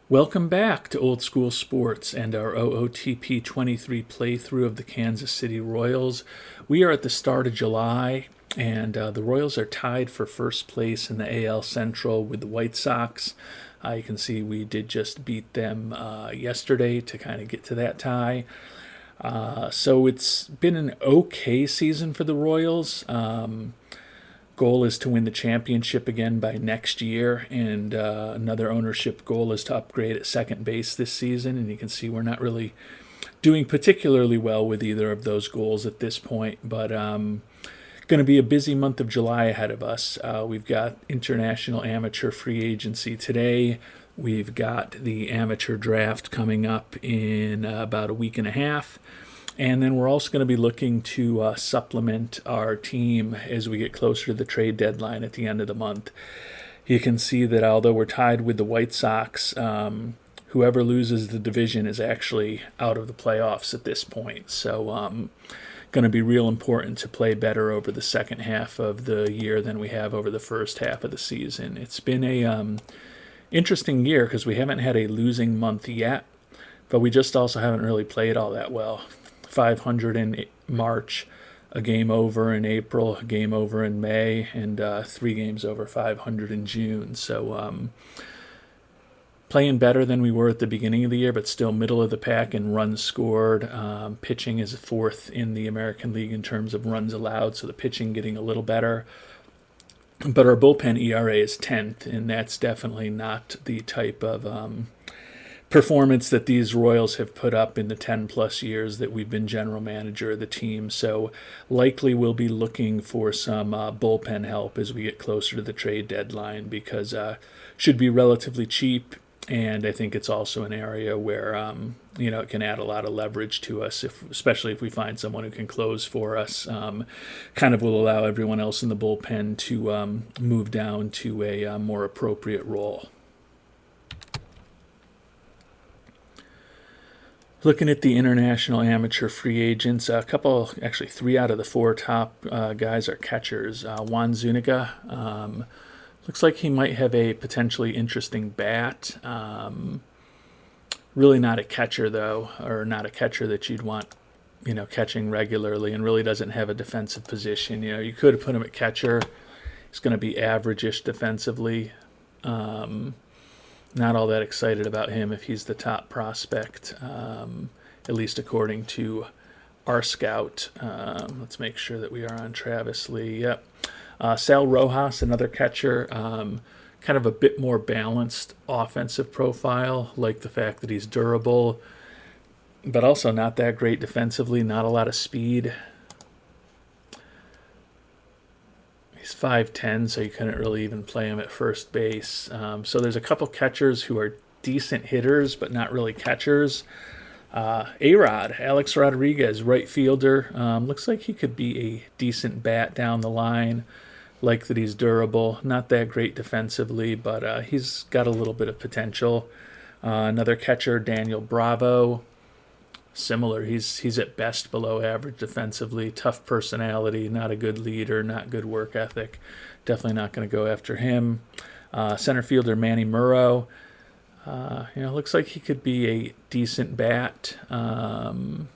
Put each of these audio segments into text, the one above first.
Welcome back to Old School Sports and our OOTP 23 playthrough of the Kansas City Royals. We are at the start of July, and the Royals are tied for first place in the AL Central with the White Sox. You can see we did just beat them yesterday to kind of get to that tie. So it's been an okay season for the Royals. Goal is to win the championship again by next year, and another ownership goal is to upgrade at second base this season. And you can see we're not really doing particularly well with either of those goals at this point, but going to be a busy month of July ahead of us. We've got international amateur free agency today. We've got the amateur draft coming up in about a week and a half. And then we're also going to be looking to supplement our team as we get closer to the trade deadline at the end of the month. You can see that although we're tied with the White Sox, whoever loses the division is actually out of the playoffs at this point. So going to be real important to play better over the second half of the year than we have over the first half of the season. It's been a interesting year because we haven't had a losing month yet, but we just also haven't really played all that well. 500 in March, a game over in April, a game over in May, and 3 games over 500 in June. So playing better than we were at the beginning of the year, but still middle of the pack in runs scored. Pitching is 4th in the American League in terms of runs allowed, so the pitching getting a little better. But our bullpen ERA is 10th, and that's definitely not the type of performance that these Royals have put up in the 10-plus years that we've been general manager of the team. So likely we'll be looking for some bullpen help as we get closer to the trade deadline because should be relatively cheap, and I think it's also an area where it can add a lot of leverage to us, especially if we find someone who can close for us. Kind of will allow everyone else in the bullpen to move down to a more appropriate role. Looking at the international amateur free agents, actually 3 out of the 4 top guys are catchers. Juan Zuniga looks like he might have a potentially interesting bat. Really not a catcher, though, or not a catcher that you'd want, catching regularly, and really doesn't have a defensive position. You could have put him at catcher. He's going to be average-ish defensively. Not all that excited about him if he's the top prospect, at least according to our scout. Let's make sure that we are on Travis Lee. Yep. Sal Rojas, another catcher, kind of a bit more balanced offensive profile, like the fact that he's durable, but also not that great defensively, not a lot of speed. He's 5'10", so you couldn't really even play him at first base. So there's a couple catchers who are decent hitters, but not really catchers. A-Rod, Alex Rodriguez, right fielder. Looks like he could be a decent bat down the line. Like that he's durable. Not that great defensively, but he's got a little bit of potential. Another catcher, Daniel Bravo. Similar. He's at best below average defensively. Tough personality, not a good leader, not good work ethic. Definitely not going to go after him. Center fielder Manny Murrow. Looks like he could be a decent bat. Probably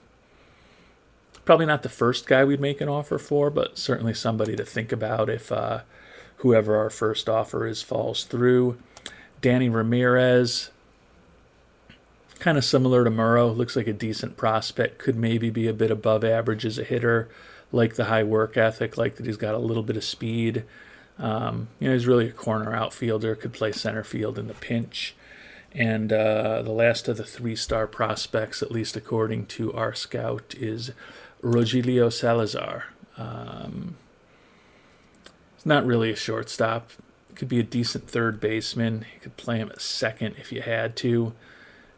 not the first guy we'd make an offer for, but certainly somebody to think about if whoever our first offer is falls through. Danny Ramirez. Kind of similar to Murrow, looks like a decent prospect, could maybe be a bit above average as a hitter, like the high work ethic, like that he's got a little bit of speed. He's really a corner outfielder, could play center field in the pinch. And the last of the 3-star prospects, at least according to our scout, is Rogelio Salazar. He's not really a shortstop. Could be a decent third baseman. You could play him at second if you had to.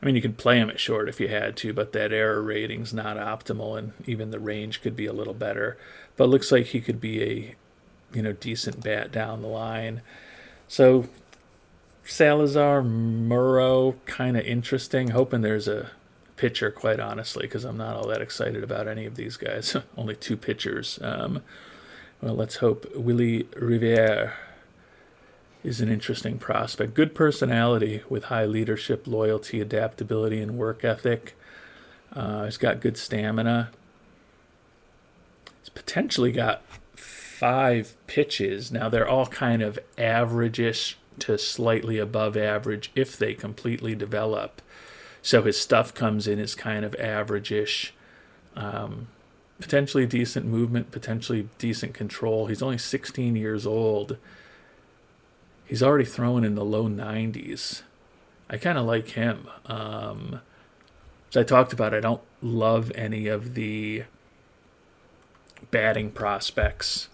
You could play him at short if you had to, but that error rating's not optimal, and even the range could be a little better. But it looks like he could be a, decent bat down the line. So Salazar, Murrow, kind of interesting. Hoping there's a pitcher, quite honestly, because I'm not all that excited about any of these guys. Only 2 pitchers. Let's hope Willie Riviere is an interesting prospect. Good personality with high leadership, loyalty, adaptability, and work ethic. He's got good stamina. He's potentially got 5 pitches. Now, they're all kind of average-ish to slightly above average if they completely develop. So his stuff comes in as kind of average-ish. Potentially decent movement, potentially decent control. He's only 16 years old. He's already throwing in the low 90s. I kind of like him. As I talked about, I don't love any of the batting prospects.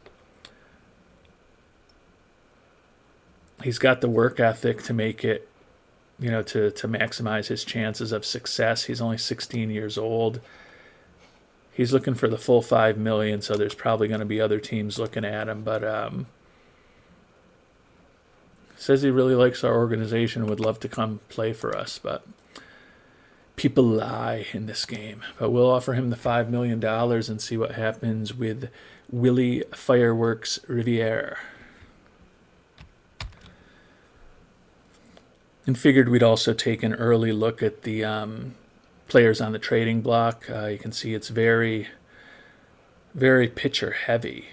He's got the work ethic to make it, to maximize his chances of success. He's only 16 years old. He's looking for the full $5 million, so there's probably going to be other teams looking at him. But says he really likes our organization and would love to come play for us. But people lie in this game. But we'll offer him the $5 million and see what happens with Willie Fireworks Riviere. And figured we'd also take an early look at the players on the trading block. You can see it's very, very pitcher heavy.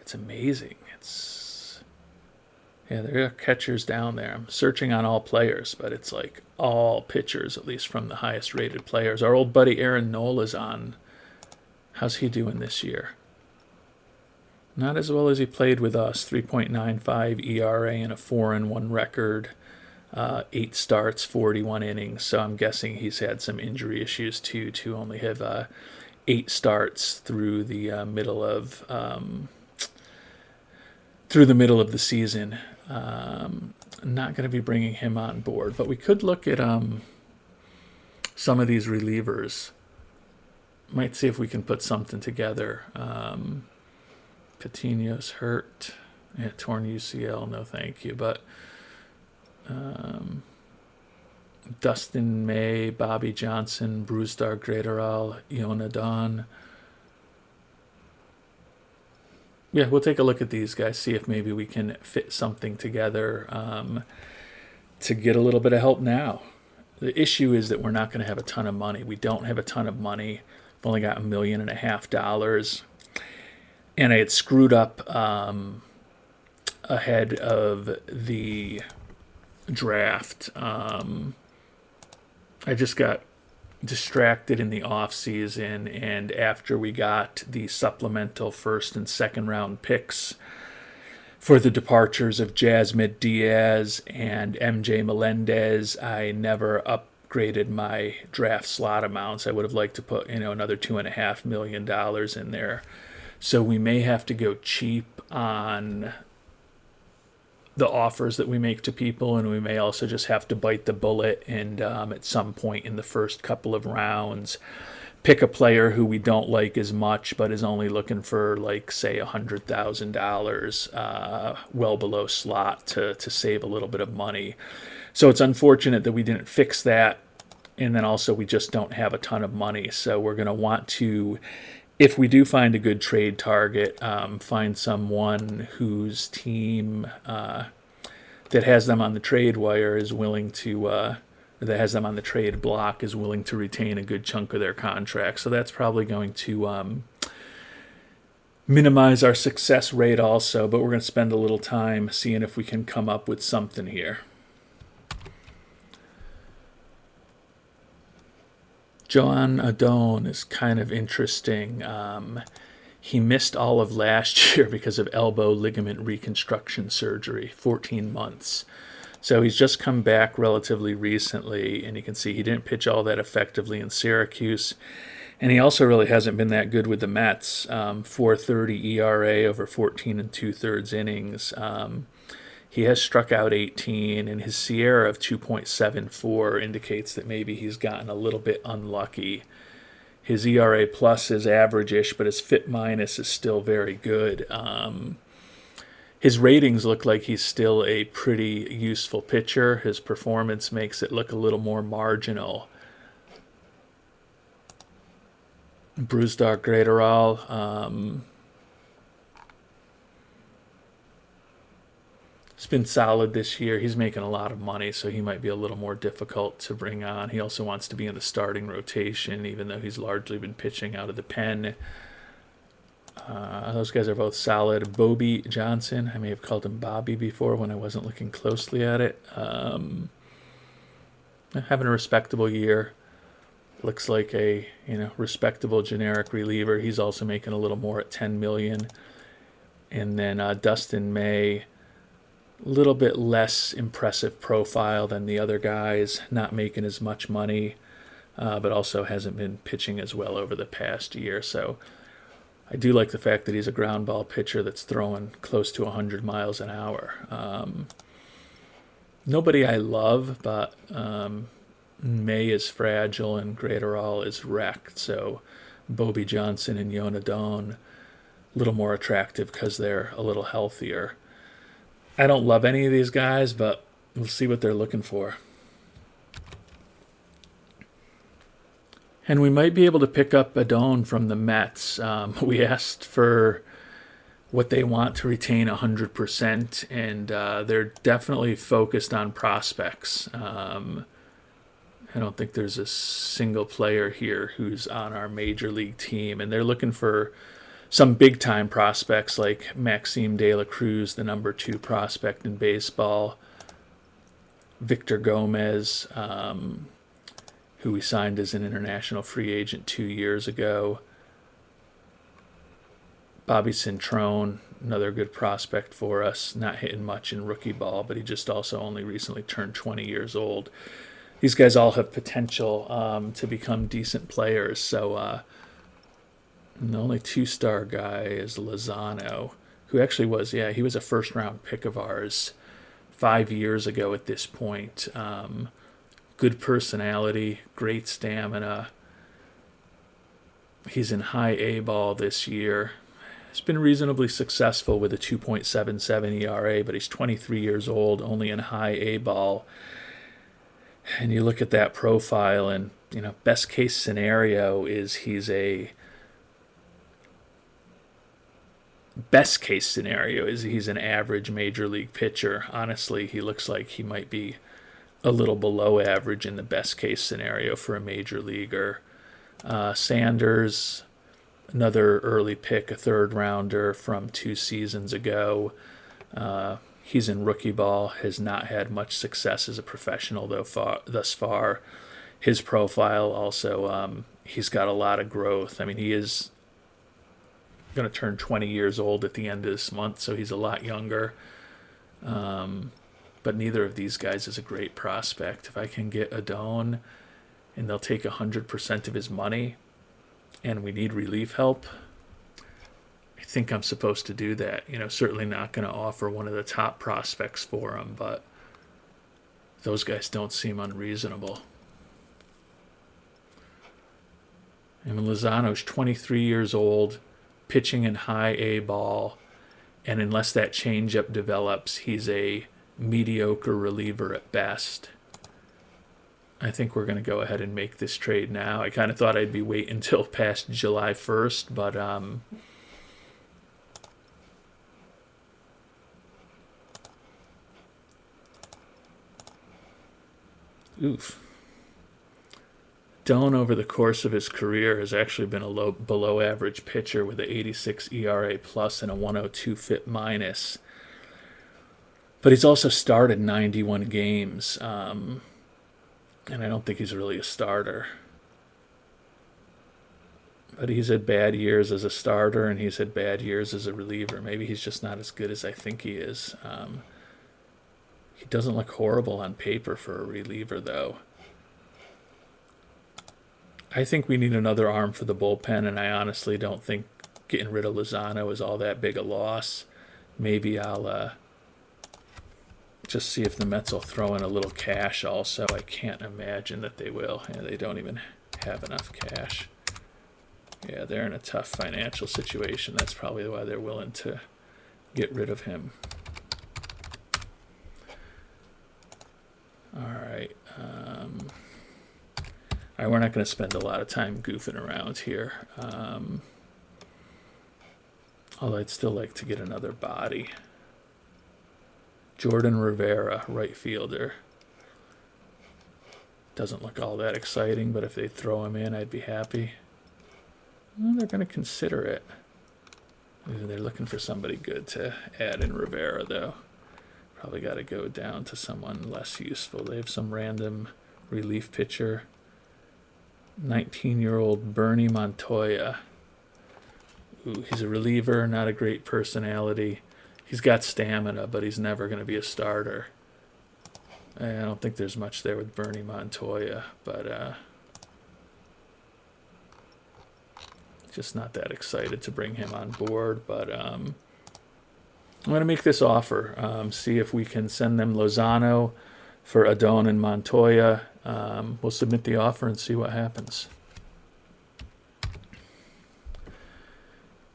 It's amazing. There are catchers down there. I'm searching on all players, but it's like all pitchers, at least from the highest rated players. Our old buddy Aaron Nola's on. How's he doing this year? Not as well as he played with us. 3.95 ERA and a 4-1 record. 8 starts, 41 innings. So I'm guessing he's had some injury issues too, to only have 8 starts through the middle of the season. Not going to be bringing him on board, but we could look at some of these relievers. Might see if we can put something together. Patino's hurt. Torn UCL, no thank you. But Dustin May, Bobby Johnson, Brusdar Graterol, Yonadon. Yeah, we'll take a look at these guys, see if maybe we can fit something together to get a little bit of help now. The issue is that we're not going to have a ton of money. We don't have a ton of money. We've only got $1.5 million. And I had screwed up ahead of the draft. I just got distracted in the off season, and after we got the supplemental first and second round picks for the departures of Jasmine Diaz and MJ Melendez, I never upgraded my draft slot amounts. I would have liked to put another $2.5 million in there, so we may have to go cheap on the offers that we make to people, and we may also just have to bite the bullet and at some point in the first couple of rounds pick a player who we don't like as much but is only looking for, like, say, $100,000 well below slot to save a little bit of money. So it's unfortunate that we didn't fix that, and then also we just don't have a ton of money. So we're going to want to, if we do find a good trade target, find someone whose team that has them on the trade wire is willing to, that has them on the trade block is willing to retain a good chunk of their contract. So that's probably going to minimize our success rate also, but we're going to spend a little time seeing if we can come up with something here. Joan Adone is kind of interesting. He missed all of last year because of elbow ligament reconstruction surgery, 14 months. So he's just come back relatively recently, and you can see he didn't pitch all that effectively in Syracuse. And he also really hasn't been that good with the Mets. 4.30 ERA over 14 2/3 innings. He has struck out 18, and his Sierra of 2.74 indicates that maybe he's gotten a little bit unlucky. His ERA plus is average-ish, but his FIP minus is still very good. His ratings look like he's still a pretty useful pitcher. His performance makes it look a little more marginal. Brusdar Graterol. He's been solid this year. He's making a lot of money, so he might be a little more difficult to bring on. He also wants to be in the starting rotation, even though he's largely been pitching out of the pen. Those guys are both solid. Bobby Johnson, I may have called him Bobby before when I wasn't looking closely at it. Having a respectable year. Looks like a respectable generic reliever. He's also making a little more at $10 million. And then Dustin May, a little bit less impressive profile than the other guys, not making as much money, but also hasn't been pitching as well over the past year. So I do like the fact that he's a ground ball pitcher that's throwing close to 100 miles an hour. Nobody I love, but May is fragile and Graterol is wrecked. So Bobby Johnson and Yona Dawn, a little more attractive because they're a little healthier. I don't love any of these guys, but we'll see what they're looking for. And we might be able to pick up Adon from the Mets. We asked for what they want to retain 100%, and they're definitely focused on prospects. I don't think there's a single player here who's on our major league team, and they're looking for some big-time prospects like Maxime De La Cruz, the number 2 prospect in baseball, Victor Gomez, who we signed as an international free agent 2 years ago, Bobby Cintrone, another good prospect for us, not hitting much in rookie ball, but he just also only recently turned 20 years old. These guys all have potential to become decent players, so and the only 2-star guy is Lozano, who actually was, he was a first-round pick of ours 5 years ago at this point. Good personality, great stamina. He's in high A ball this year. He's been reasonably successful with a 2.77 ERA, but he's 23 years old, only in high A ball. And you look at that profile, and best case scenario is he's an average major league pitcher. Honestly, he looks like he might be a little below average in the best case scenario for a major leaguer. Sanders, another early pick, a 3rd rounder from 2 seasons ago. He's in rookie ball, has not had much success as a professional thus far. His profile also, he's got a lot of growth. I mean, he is going to turn 20 years old at the end of this month, so he's a lot younger. But neither of these guys is a great prospect. If I can get Adon and they'll take 100% of his money and we need relief help, I think I'm supposed to do that. Certainly not going to offer one of the top prospects for him, but those guys don't seem unreasonable. I mean, Lozano's 23 years old, pitching in high A ball, and unless that changeup develops, he's a mediocre reliever at best. I think we're going to go ahead and make this trade now. I kind of thought I'd be waiting until past July 1st, but Doan over the course of his career has actually been a below average pitcher with an 86 ERA plus and a 102 FIP minus. But he's also started 91 games, and I don't think he's really a starter. But he's had bad years as a starter, and he's had bad years as a reliever. Maybe he's just not as good as I think he is. He doesn't look horrible on paper for a reliever, though. I think we need another arm for the bullpen, and I honestly don't think getting rid of Lozano is all that big a loss. Maybe I'll just see if the Mets will throw in a little cash also. I can't imagine that they will. Yeah, they don't even have enough cash. Yeah, they're in a tough financial situation. That's probably why they're willing to get rid of him. All right. All right, we're not going to spend a lot of time goofing around here. Although I'd still like to get another body. Jordan Rivera, right fielder. Doesn't look all that exciting, but if they throw him in, I'd be happy. Well, they're going to consider it. They're looking for somebody good to add in Rivera, though. Probably got to go down to someone less useful. They have some random relief pitcher. 19-year-old Bernie Montoya. Ooh, he's a reliever, not a great personality. He's got stamina, but he's never going to be a starter. I don't think there's much there with Bernie Montoya, but just not that excited to bring him on board. But I'm going to make this offer, see if we can send them Lozano for Adon and Montoya. We'll submit the offer and see what happens.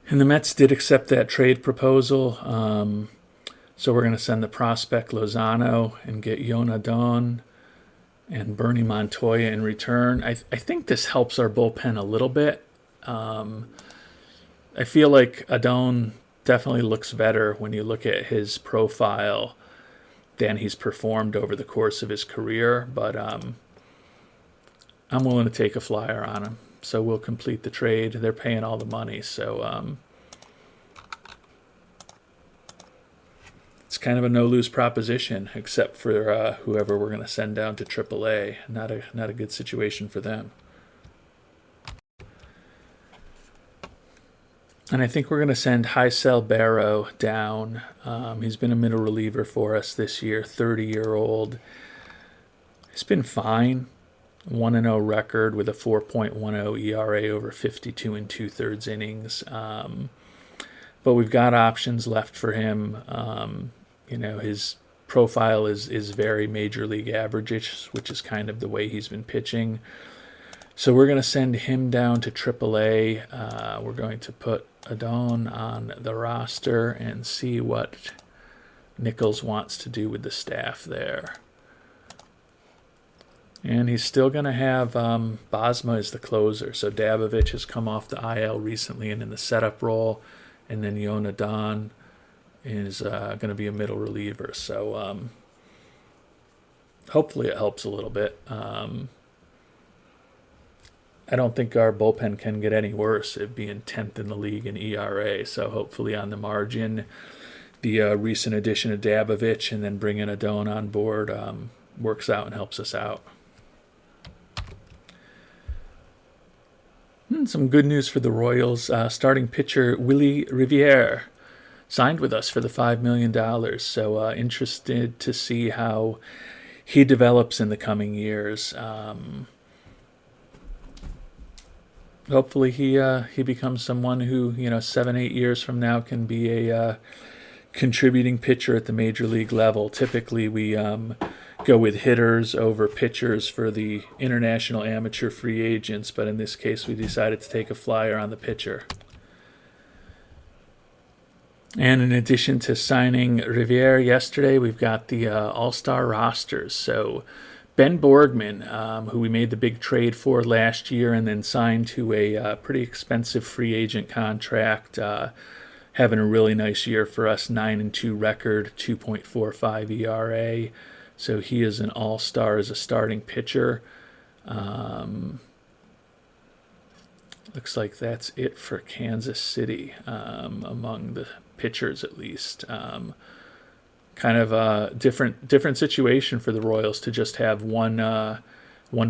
And the Mets did accept that trade proposal. So we're going to send the prospect Lozano and get Yon Adon and Bernie Montoya in return. I think this helps our bullpen a little bit. I feel like Adon definitely looks better when you look at his profile than he's performed over the course of his career. But I'm willing to take a flyer on him. So we'll complete the trade. They're paying all the money, so it's kind of a no-lose proposition, except for whoever we're going to send down to AAA. Not a good situation for them. And I think we're going to send Haisel Barrow down. He's been a middle reliever for us this year, 30-year-old. He's been fine. 1-0 record with a 4.10 ERA over 52 and 2/3 innings. But we've got options left for him. His profile is very major league average, which is kind of the way he's been pitching. So we're going to send him down to AAA. We're going to put Adon on the roster and see what Nichols wants to do with the staff there. And he's still going to have Bosma as the closer. So Dabovich has come off the IL recently and in the setup role. And then Yon Adon is going to be a middle reliever. So hopefully it helps a little bit. I don't think our bullpen can get any worse, it being 10th in the league in ERA. So hopefully on the margin, the recent addition of Dabovich and then bringing Adon on board works out and helps us out. Some good news for the Royals. Starting pitcher Willie Riviere signed with us for the $5 million. So interested to see how he develops in the coming years. Hopefully he becomes someone who, 7-8 years from now can be a contributing pitcher at the major league level. Typically we go with hitters over pitchers for the international amateur free agents, but in this case we decided to take a flyer on the pitcher. And in addition to signing Riviere yesterday, we've got the all-star rosters. So Ben Borgman, who we made the big trade for last year and then signed to a pretty expensive free agent contract, having a really nice year for us, 9-2 record, 2.45 ERA. So he is an all-star as a starting pitcher. Looks like that's it for Kansas City, among the pitchers at least. Kind of a different situation for the Royals to just have one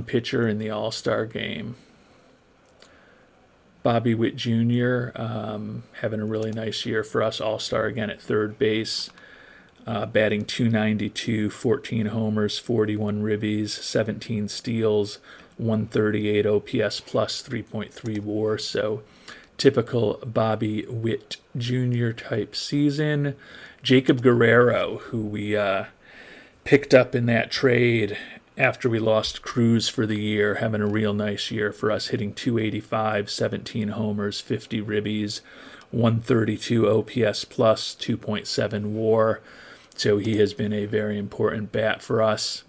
pitcher in the all-star game. Bobby Witt Jr. Having a really nice year for us, all-star again at third base. Batting .292, 14 homers, 41 ribbies, 17 steals, 138 OPS plus, 3.3 WAR. So typical Bobby Witt Jr. type season. Jacob Guerrero, who we picked up in that trade after we lost Cruz for the year, having a real nice year for us, hitting .285, 17 homers, 50 ribbies, 132 OPS plus, 2.7 WAR. So he has been a very important bat for us.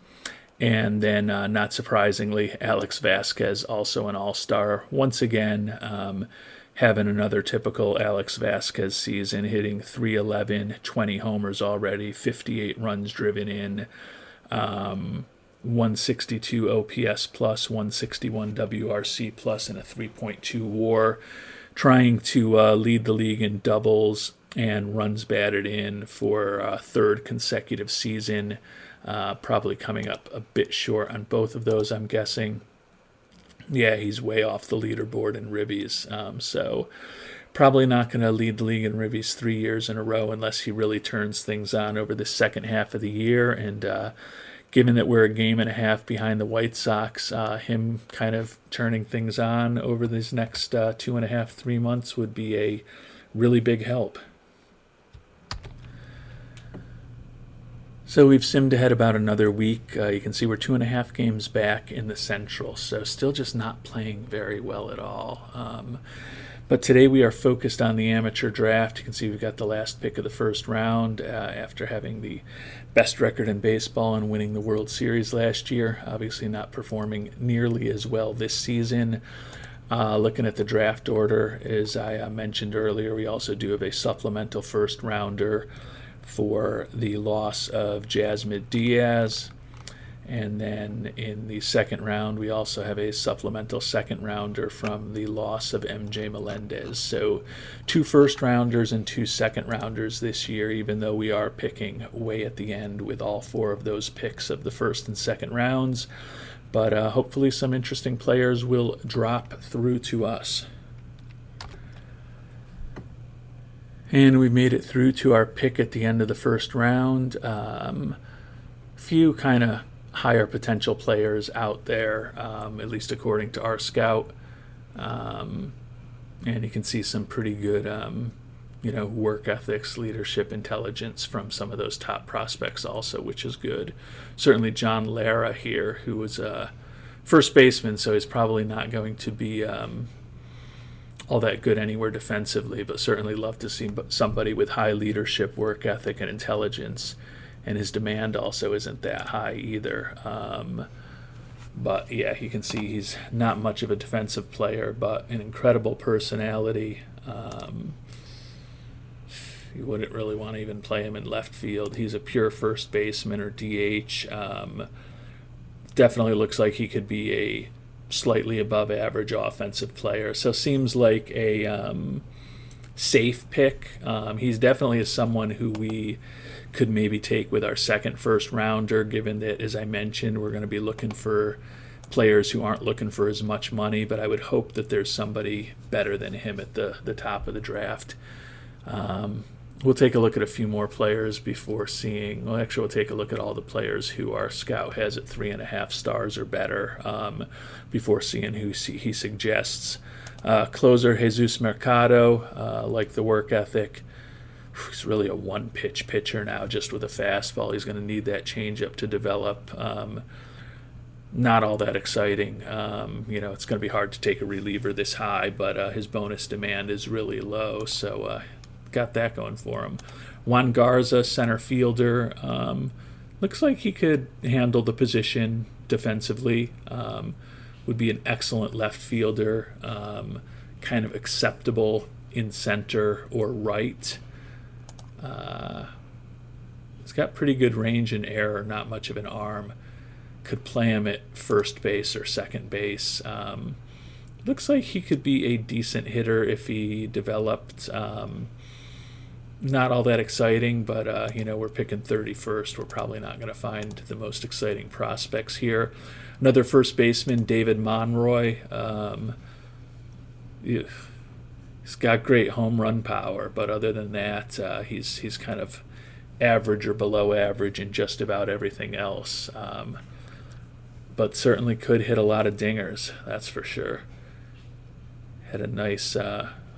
And then, not surprisingly, Alex Vasquez, also an all-star. Once again, having another typical Alex Vasquez season, hitting 311, 20 homers already, 58 runs driven in, 162 OPS plus, 161 WRC plus, and a 3.2 WAR, trying to lead the league in doubles and runs batted in for a third consecutive season. Probably coming up a bit short on both of those, I'm guessing. Yeah, he's way off the leaderboard in ribbies. So probably not going to lead the league in ribbies 3 years in a row unless he really turns things on over the second half of the year. And given that we're a game and a half behind the White Sox, him kind of turning things on over these next 2.5, 3 months would be a really big help. So we've simmed ahead about another week. You can see we're 2.5 games back in the Central, so still just not playing very well at all. But today we are focused on the amateur draft. You can see we've got the last pick of the first round after having the best record in baseball and winning the World Series last year. Obviously not performing nearly as well this season. Looking at the draft order, as I mentioned earlier, we also do have a supplemental first rounder for the loss of Jasmine Diaz. And then in the second round, we also have a supplemental second rounder from the loss of MJ Melendez. So 2 first rounders and 2 second rounders this year, even though we are picking way at the end with all 4 of those picks of the first and second rounds. But hopefully some interesting players will drop through to us. And we made it through to our pick at the end of the first round. Few kind of higher potential players out there, at least according to our scout. And you can see some pretty good, work ethics, leadership, intelligence from some of those top prospects also, which is good. Certainly John Lara here, who was a first baseman, so he's probably not going to be all that good anywhere defensively, but certainly love to see somebody with high leadership, work ethic, and intelligence. And his demand also isn't that high either. But yeah, you can see he's not much of a defensive player, but an incredible personality. You wouldn't really want to even play him in left field. He's a pure first baseman or DH. Definitely looks like he could be a slightly above average offensive player. So seems like a safe pick. He's definitely someone who we could maybe take with our second first rounder, given that, as I mentioned, we're going to be looking for players who aren't looking for as much money, but I would hope that there's somebody better than him at the top of the draft. We'll take a look at a few more players before seeing, well, actually we'll take a look at all the players who our scout has at 3.5 stars or better before seeing who he suggests. Closer Jesus Mercado, like the work ethic. He's really a one-pitch pitcher now, just with a fastball. He's going to need that changeup to develop. Not all that exciting. It's going to be hard to take a reliever this high, but his bonus demand is really low, so got that going for him. Juan Garza, center fielder. Looks like he could handle the position defensively. Would be an excellent left fielder. Kind of acceptable in center or right. He's got pretty good range and error, not much of an arm. Could play him at first base or second base. Looks like he could be a decent hitter if he developed. Not all that exciting, but we're picking 31st. We're probably not going to find the most exciting prospects here. Another first baseman, David Monroy. He's got great home run power, but other than that, he's kind of average or below average in just about everything else. But certainly could hit a lot of dingers, that's for sure. Had a nice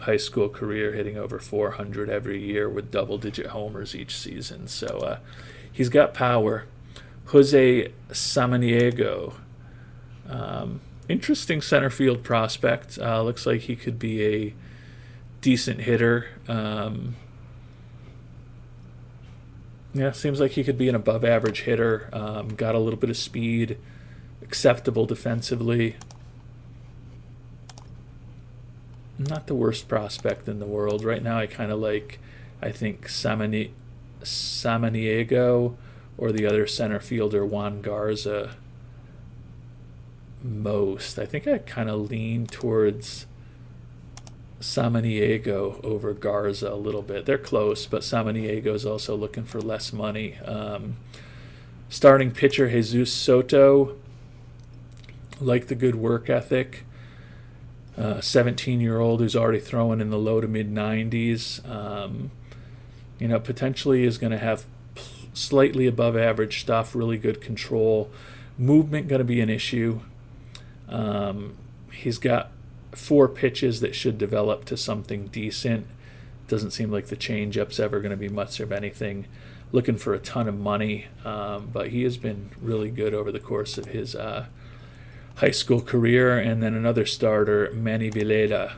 high school career, hitting over 400 every year with double-digit homers each season. So he's got power. Jose Samaniego, interesting center field prospect. Looks like he could be a decent hitter. Seems like he could be an above-average hitter. Got a little bit of speed, acceptable defensively. not the worst prospect in the world. Right now, I kind of like, I think, Samaniego or the other center fielder, Juan Garza, most. I think I kind of lean towards Samaniego over Garza a little bit. They're close, but Samaniego is also looking for less money. Starting pitcher Jesus Soto, like the good work ethic. 17-year-old who's already throwing in the low to mid 90s. Potentially is going to have slightly above average stuff, really good control. Movement going to be an issue. He's got 4 pitches that should develop to something decent. Doesn't seem like the changeup's ever going to be much of anything. Looking for a ton of money, but he has been really good over the course of his high school career. And then another starter, Manny Villela,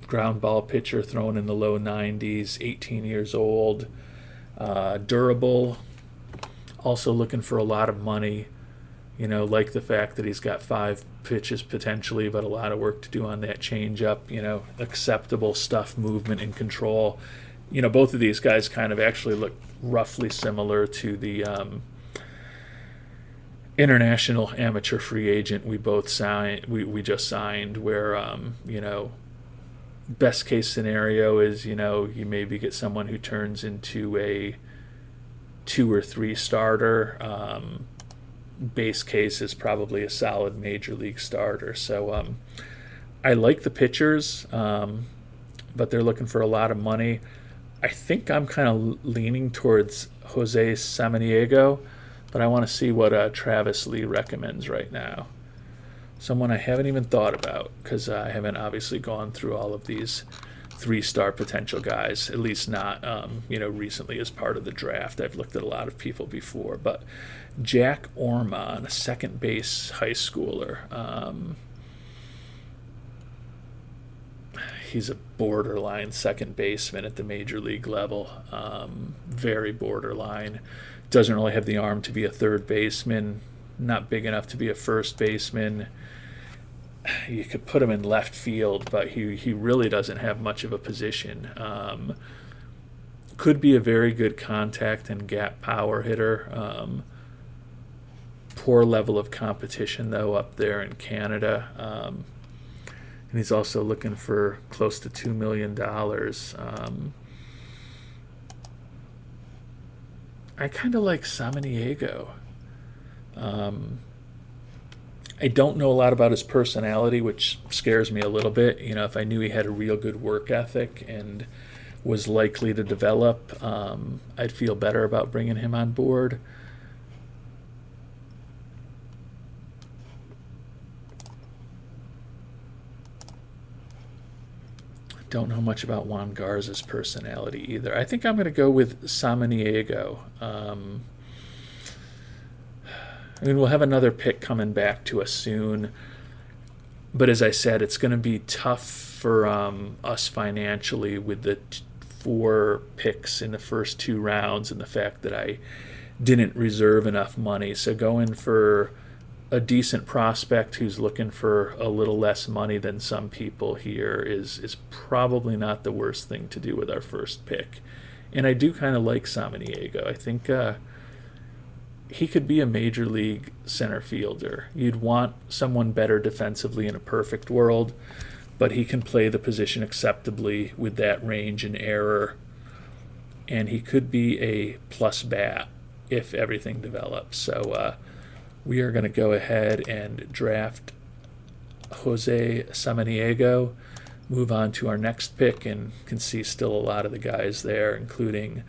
ground ball pitcher, throwing in the low 90s, 18 years old, durable, also looking for a lot of money. Like the fact that he's got 5 pitches potentially, but a lot of work to do on that changeup, acceptable stuff, movement and control. Both of these guys kind of actually look roughly similar to the international amateur free agent we both signed. We just signed, where best case scenario is you maybe get someone who turns into a 2 or 3 starter. Base case is probably a solid major league starter. So I like the pitchers, but they're looking for a lot of money. I think I'm kind of leaning towards Jose Samaniego, but I want to see what Travis Lee recommends right now. Someone I haven't even thought about, because I haven't obviously gone through all of these 3-star potential guys, at least not recently as part of the draft. I've looked at a lot of people before, but Jack Ormond, a second base high schooler. He's a borderline second baseman at the major league level. Very borderline. Doesn't really have the arm to be a third baseman. Not big enough to be a first baseman. You could put him in left field, but he really doesn't have much of a position. Could be a very good contact and gap power hitter. Poor level of competition, though, up there in Canada. And he's also looking for close to $2 million. I kind of like Samaniego. I don't know a lot about his personality, which scares me a little bit. If I knew he had a real good work ethic and was likely to develop, I'd feel better about bringing him on board. Don't know much about Juan Garza's personality either. I think I'm going to go with Samaniego. We'll have another pick coming back to us soon. But as I said, it's going to be tough for us financially with the 4 picks in the first 2 rounds and the fact that I didn't reserve enough money. So going for a decent prospect who's looking for a little less money than some people here is probably not the worst thing to do with our first pick. And I do kind of like Samaniego. I think he could be a major league center fielder. You'd want someone better defensively in a perfect world, but he can play the position acceptably with that range and error. And he could be a plus bat if everything develops. So we are going to go ahead and draft Jose Samaniego, move on to our next pick, and can see still a lot of the guys there, including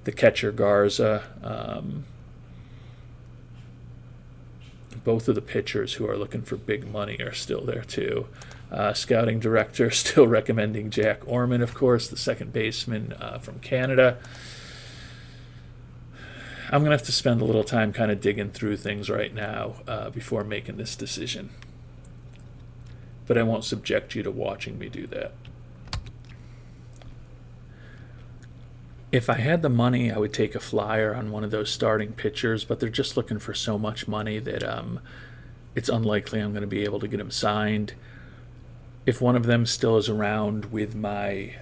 the catcher Garza. Both of the pitchers who are looking for big money are still there too. Scouting director still recommending Jack Ormond, of course, the second baseman from Canada. I'm going to have to spend a little time kind of digging through things right now before making this decision. But I won't subject you to watching me do that. If I had the money, I would take a flyer on one of those starting pitchers, but they're just looking for so much money that it's unlikely I'm going to be able to get him signed. If one of them still is around with my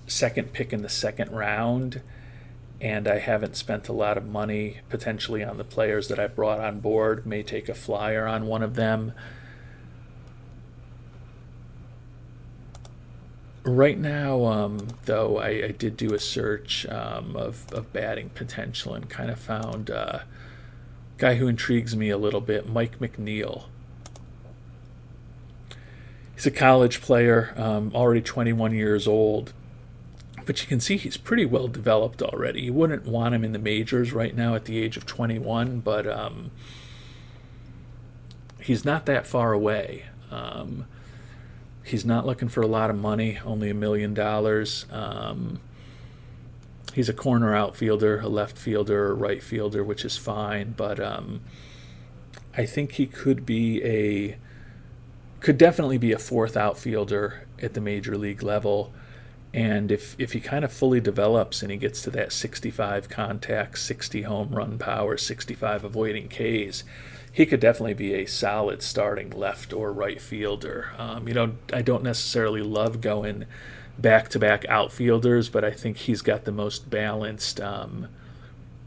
second pick in the second round, and I haven't spent a lot of money potentially on the players that I brought on board, may take a flyer on one of them. Right now, though, I did do a search of batting potential and kind of found a guy who intrigues me a little bit, Mike Mcneal. He's a college player, already 21 years old, but you can see he's pretty well developed already. You wouldn't want him in the majors right now at the age of 21, but he's not that far away. He's not looking for a lot of money, only $1 million. He's a corner outfielder, a left fielder, a right fielder, which is fine, but I think he could definitely be a fourth outfielder at the major league level. And if he kind of fully develops and he gets to that 65 contact, 60 home run power, 65 avoiding Ks, he could definitely be a solid starting left or right fielder. I don't necessarily love going back-to-back outfielders, but I think he's got the most balanced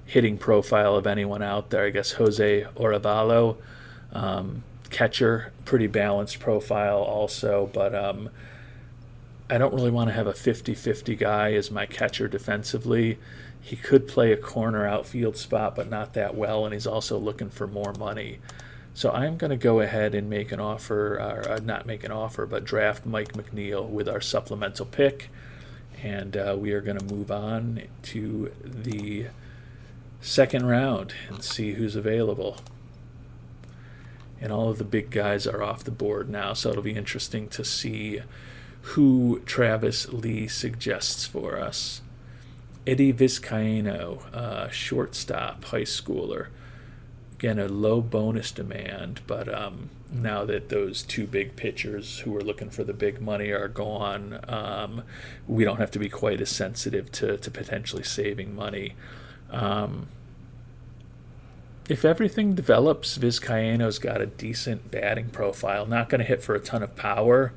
hitting profile of anyone out there. I guess Jose Orevalo, catcher, pretty balanced profile also, but I don't really want to have a 50-50 guy as my catcher defensively. He could play a corner outfield spot, but not that well, and he's also looking for more money. So I'm going to go ahead and make an offer, or not make an offer, but draft Mike Mcneal with our supplemental pick, and we are going to move on to the second round and see who's available. And all of the big guys are off the board now, so it'll be interesting to see who Travis Lee suggests for us. Eddie Vizcaino, shortstop, high schooler. Again, a low bonus demand, but now that those two big pitchers who are looking for the big money are gone, we don't have to be quite as sensitive to potentially saving money. If everything develops, Vizcaino's got a decent batting profile. Not going to hit for a ton of power,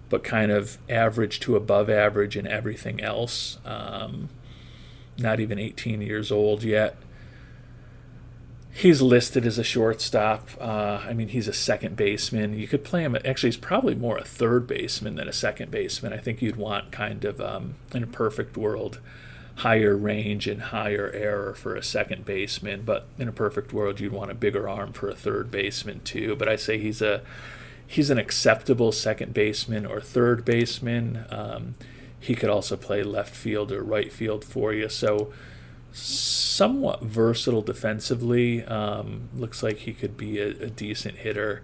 but kind of average to above average in everything else. Not even 18 years old yet. He's listed as a shortstop. He's a second baseman. You could play him. Actually, he's probably more a third baseman than a second baseman. I think you'd want kind of, in a perfect world, higher range and higher error for a second baseman. But in a perfect world, you'd want a bigger arm for a third baseman too. But I say he's an acceptable second baseman or third baseman. He could also play left field or right field for you. So somewhat versatile defensively. Looks like he could be a decent hitter.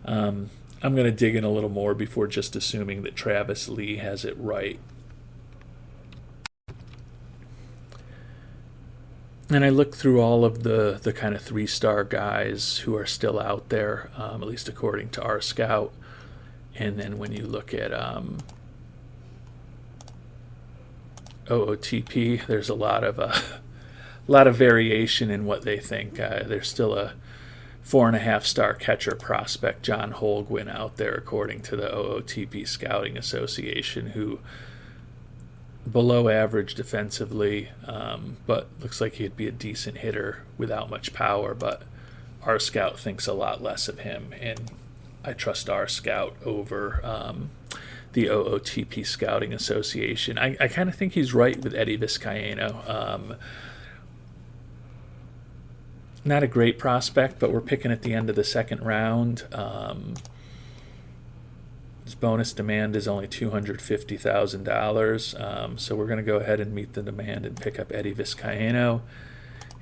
I'm going to dig in a little more before just assuming that Travis Lee has it right. And I looked through all of the kind of three-star guys who are still out there, at least according to our scout. And then when you look at OOTP, there's a lot of variation in what they think. There's still a 4.5-star catcher prospect, John Holguin, out there, according to the OOTP Scouting Association, who below average defensively, but looks like he'd be a decent hitter without much power. But our scout thinks a lot less of him, and I trust our scout over the OOTP Scouting Association. I kind of think he's right with Eddie Vizcaino. Not a great prospect, but we're picking at the end of the second round. His bonus demand is only $250,000, so we're going to go ahead and meet the demand and pick up Eddie Vizcaino.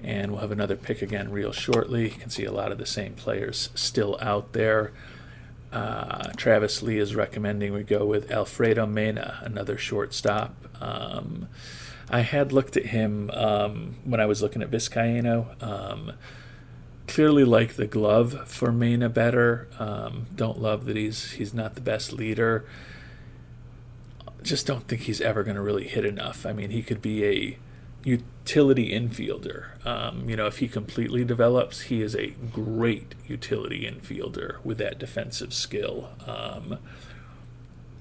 And we'll have another pick again real shortly. You can see a lot of the same players still out there. Travis Lee is recommending we go with Alfredo Mena, another shortstop. I had looked at him when I was looking at Vizcaino. Clearly like the glove for Mena better. Don't love that he's not the best leader. Just don't think he's ever going to really hit enough. I mean, he could be a utility infielder. If he completely develops, he is a great utility infielder with that defensive skill.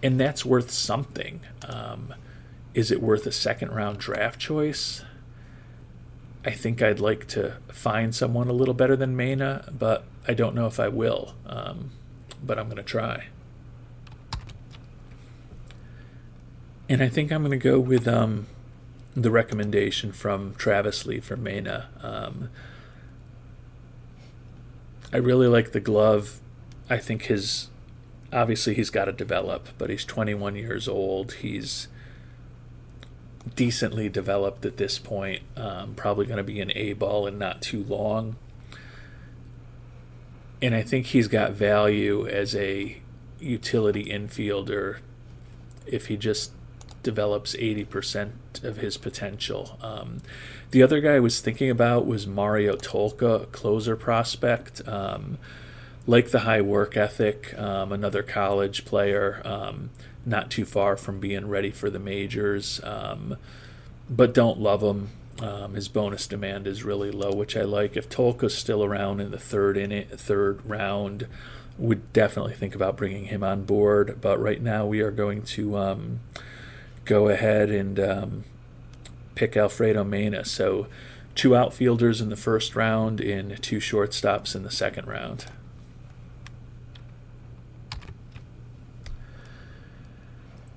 and that's worth something. Is it worth a second-round draft choice? I think I'd like to find someone a little better than Mena, but I don't know if I will. But I'm going to try. And I think I'm going to go with the recommendation from Travis Lee for Mena. I really like the glove. I think obviously he's got to develop, but he's 21 years old. He's decently developed at this point. Probably going to be an A-ball in not too long. And I think he's got value as a utility infielder if he just develops 80% of his potential. The other guy I was thinking about was Mario Tolka, closer prospect. Like the high work ethic, another college player, not too far from being ready for the majors, but don't love him. His bonus demand is really low, which I like. If Tolka's still around in the third round, would definitely think about bringing him on board. But right now we are going to go ahead and pick Alfredo Mena. So 2 outfielders in the first round and 2 shortstops in the second round.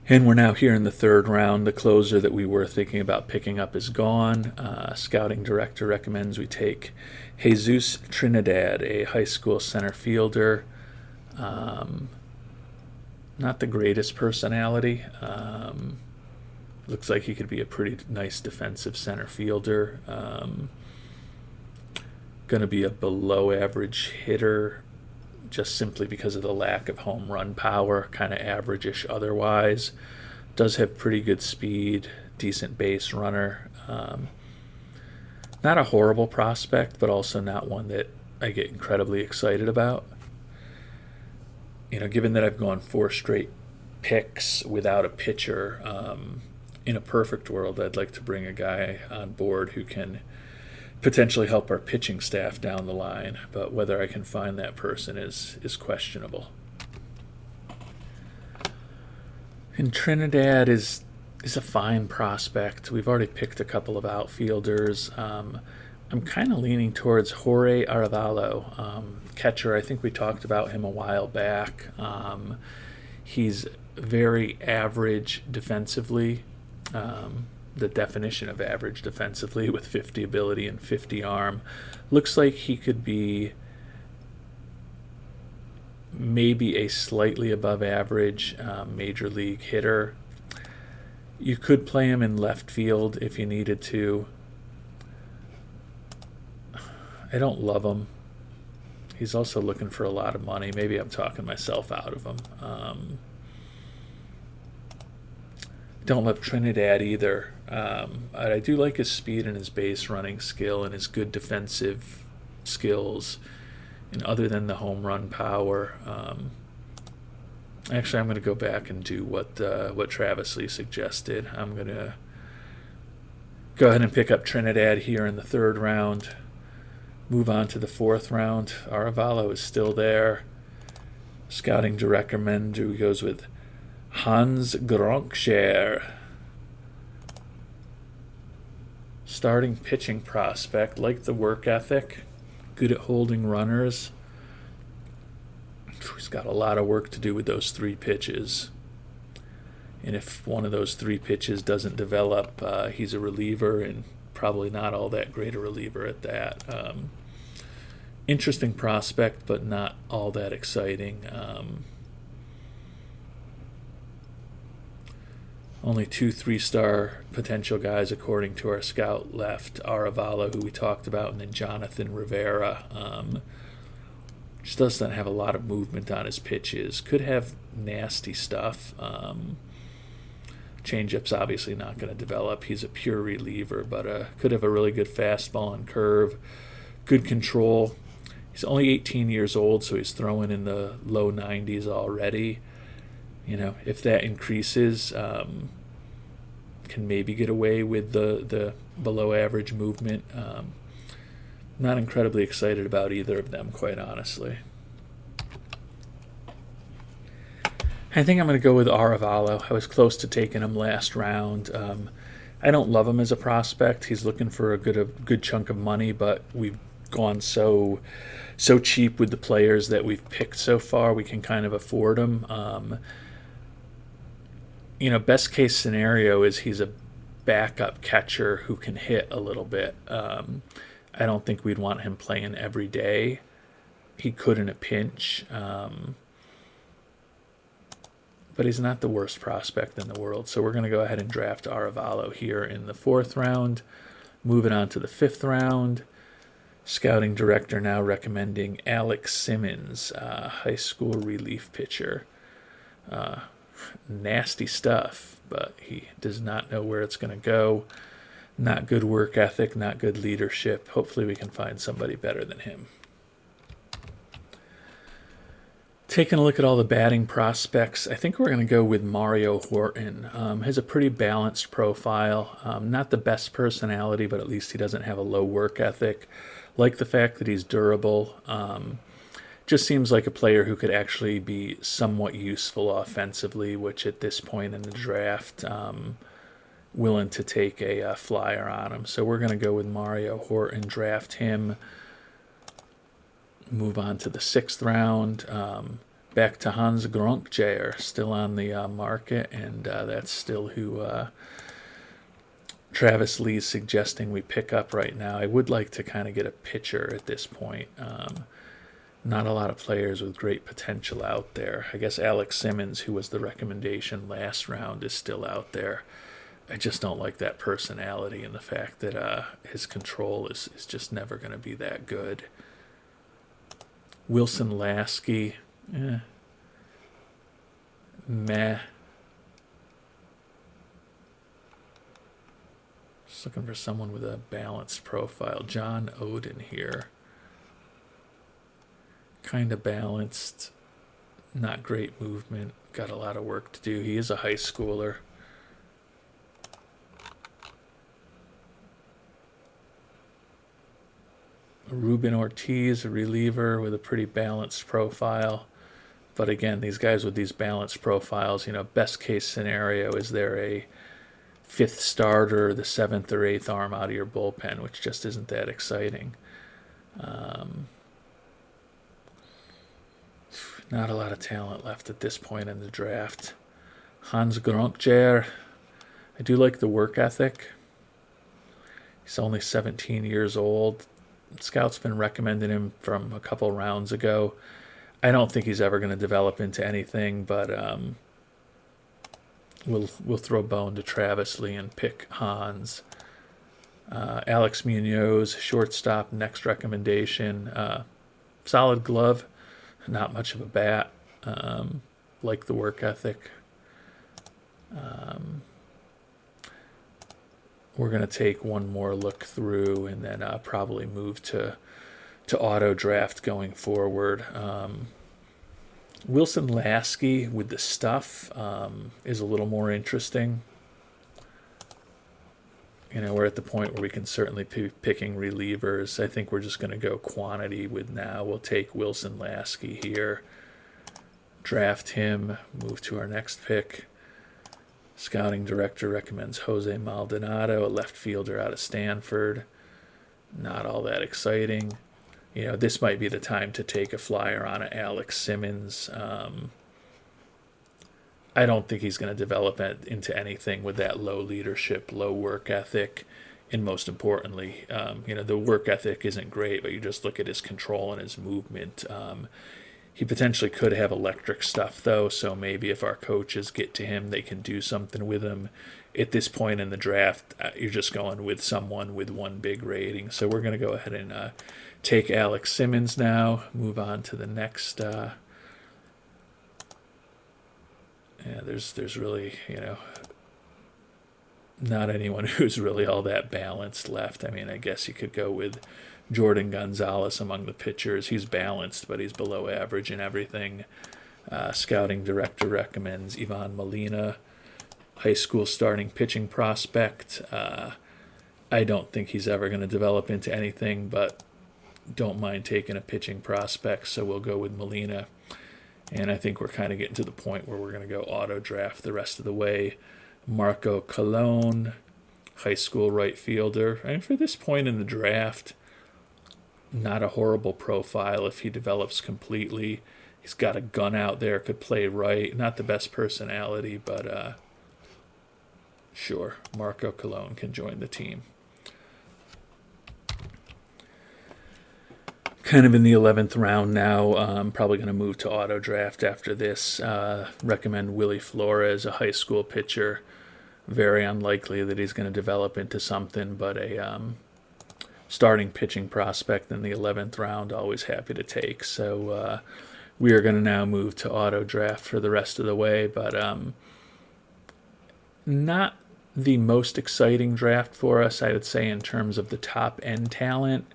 And we're now here in the third round. The closer that we were thinking about picking up is gone. Scouting director recommends we take Jesus Trinidad, a high school center fielder. Not the greatest personality. Looks like he could be a pretty nice defensive center fielder. Going to be a below average hitter, just simply because of the lack of home run power, kind of average-ish otherwise. Does have pretty good speed, decent base runner. Not a horrible prospect, but also not one that I get incredibly excited about. Given that I've gone 4 straight picks without a pitcher, in a perfect world, I'd like to bring a guy on board who can potentially help our pitching staff down the line, but whether I can find that person is questionable. And Trinidad is a fine prospect. We've already picked a couple of outfielders. I'm kind of leaning towards Jorge Arevalo, catcher. I think we talked about him a while back. He's very average defensively. The definition of average defensively, with 50 ability and 50 arm. Looks like he could be maybe a slightly above average major league hitter. You could play him in left field if you needed to. I don't love him. He's also looking for a lot of money. Maybe I'm talking myself out of him. Don't love Trinidad either. I do like his speed and his base running skill and his good defensive skills. And other than the home run power, actually, I'm going to go back and do what Travis Lee suggested. I'm going to go ahead and pick up Trinidad here in the third round. Move on to the fourth round. Arevalo is still there. Scouting to recommend who goes with Hans Gronkshare. Starting pitching prospect, like the work ethic, good at holding runners. He's got a lot of work to do with those 3 pitches. And if one of those 3 pitches doesn't develop, he's a reliever, and probably not all that great a reliever at that. Interesting prospect, but not all that exciting. Only 2 3-star potential guys, according to our scout, left. Arevalo, who we talked about, and then Jonathan Rivera. Just doesn't have a lot of movement on his pitches. Could have nasty stuff. Changeup's obviously not going to develop. He's a pure reliever, but could have a really good fastball and curve. Good control. He's only 18 years old, so he's throwing in the low 90s already. If that increases, can maybe get away with the below average movement. Not incredibly excited about either of them, quite honestly. I think I'm going to go with Arevalo. I was close to taking him last round. I don't love him as a prospect. He's looking for a good chunk of money, but we've gone so cheap with the players that we've picked so far. We can kind of afford him. Best case scenario is he's a backup catcher who can hit a little bit. I don't think we'd want him playing every day. He could in a pinch. But he's not the worst prospect in the world. So we're going to go ahead and draft Arevalo here in the 4th round. Moving on to the 5th round. Scouting director now recommending Alex Simmons, high school relief pitcher. Nasty stuff, but he does not know where it's going to go. Not good work ethic, not good leadership. Hopefully we can find somebody better than him. Taking a look at all the batting prospects, I think we're going to go with Mario Horton. Has a pretty balanced profile. Not the best personality, but at least he doesn't have a low work ethic. Like the fact that he's durable. Just seems like a player who could actually be somewhat useful offensively, which at this point in the draft, willing to take a flyer on him. So we're going to go with Mario Horton, draft him. Move on to the 6th round. Back to Hans Gronkjaer, still on the market, and that's still who Travis Lee's suggesting we pick up right now. I would like to kind of get a pitcher at this point. Not a lot of players with great potential out there. I guess Alex Simmons, who was the recommendation last round, is still out there. I just don't like that personality and the fact that his control is just never going to be that good. Wilson Lasky, meh. Just looking for someone with a balanced profile. John Oden here. Kind of balanced, not great movement, got a lot of work to do. He is a high schooler. Ruben Ortiz, a reliever with a pretty balanced profile. But again, these guys with these balanced profiles, best case scenario is they're a 5th starter, the 7th or 8th arm out of your bullpen, which just isn't that exciting. Not a lot of talent left at this point in the draft. Hans Gronkjaer, I do like the work ethic. He's only 17 years old. Scouts been recommending him from a couple rounds ago. I don't think he's ever going to develop into anything, but we'll throw a bone to Travis Lee and pick Hans. Alex Munoz, shortstop, next recommendation. Solid glove, not much of a bat. Like the work ethic. We're going to take one more look through and then probably move to auto draft going forward. Wilson Lasky with the stuff is a little more interesting. We're at the point where we can certainly be picking relievers. I think we're just going to go quantity with now. We'll take Wilson Lasky here, draft him, move to our next pick. Scouting director recommends Jose Maldonado, a left fielder out of Stanford. Not all that exciting. This might be the time to take a flyer on Alex Simmons. I don't think he's going to develop into anything with that low leadership, low work ethic, and most importantly, the work ethic isn't great, but you just look at his control and his movement. He potentially could have electric stuff, though, so maybe if our coaches get to him, they can do something with him. At this point in the draft, you're just going with someone with one big rating. So we're going to go ahead and take Alex Simmons now, move on to the next. There's really, not anyone who's really all that balanced left. I mean, I guess you could go with Jordan Gonzalez among the pitchers. He's balanced, but he's below average in everything. Scouting director recommends Yvonne Molina, high school starting pitching prospect. I don't think he's ever going to develop into anything, but don't mind taking a pitching prospect, so we'll go with Molina. And I think we're kind of getting to the point where we're going to go auto draft the rest of the way. Marco Colon, high school right fielder. And for this point in the draft, not a horrible profile if he develops completely. He's got a gun out there, could play right. Not the best personality, but sure, Marco Colon can join the team. Kind of in the 11th round now. I'm probably going to move to auto draft after this. Recommend Willie Flores, a high school pitcher. Very unlikely that he's going to develop into something, but a starting pitching prospect in the 11th round, always happy to take. So we are going to now move to auto draft for the rest of the way, but not the most exciting draft for us, I would say, in terms of the top end talent.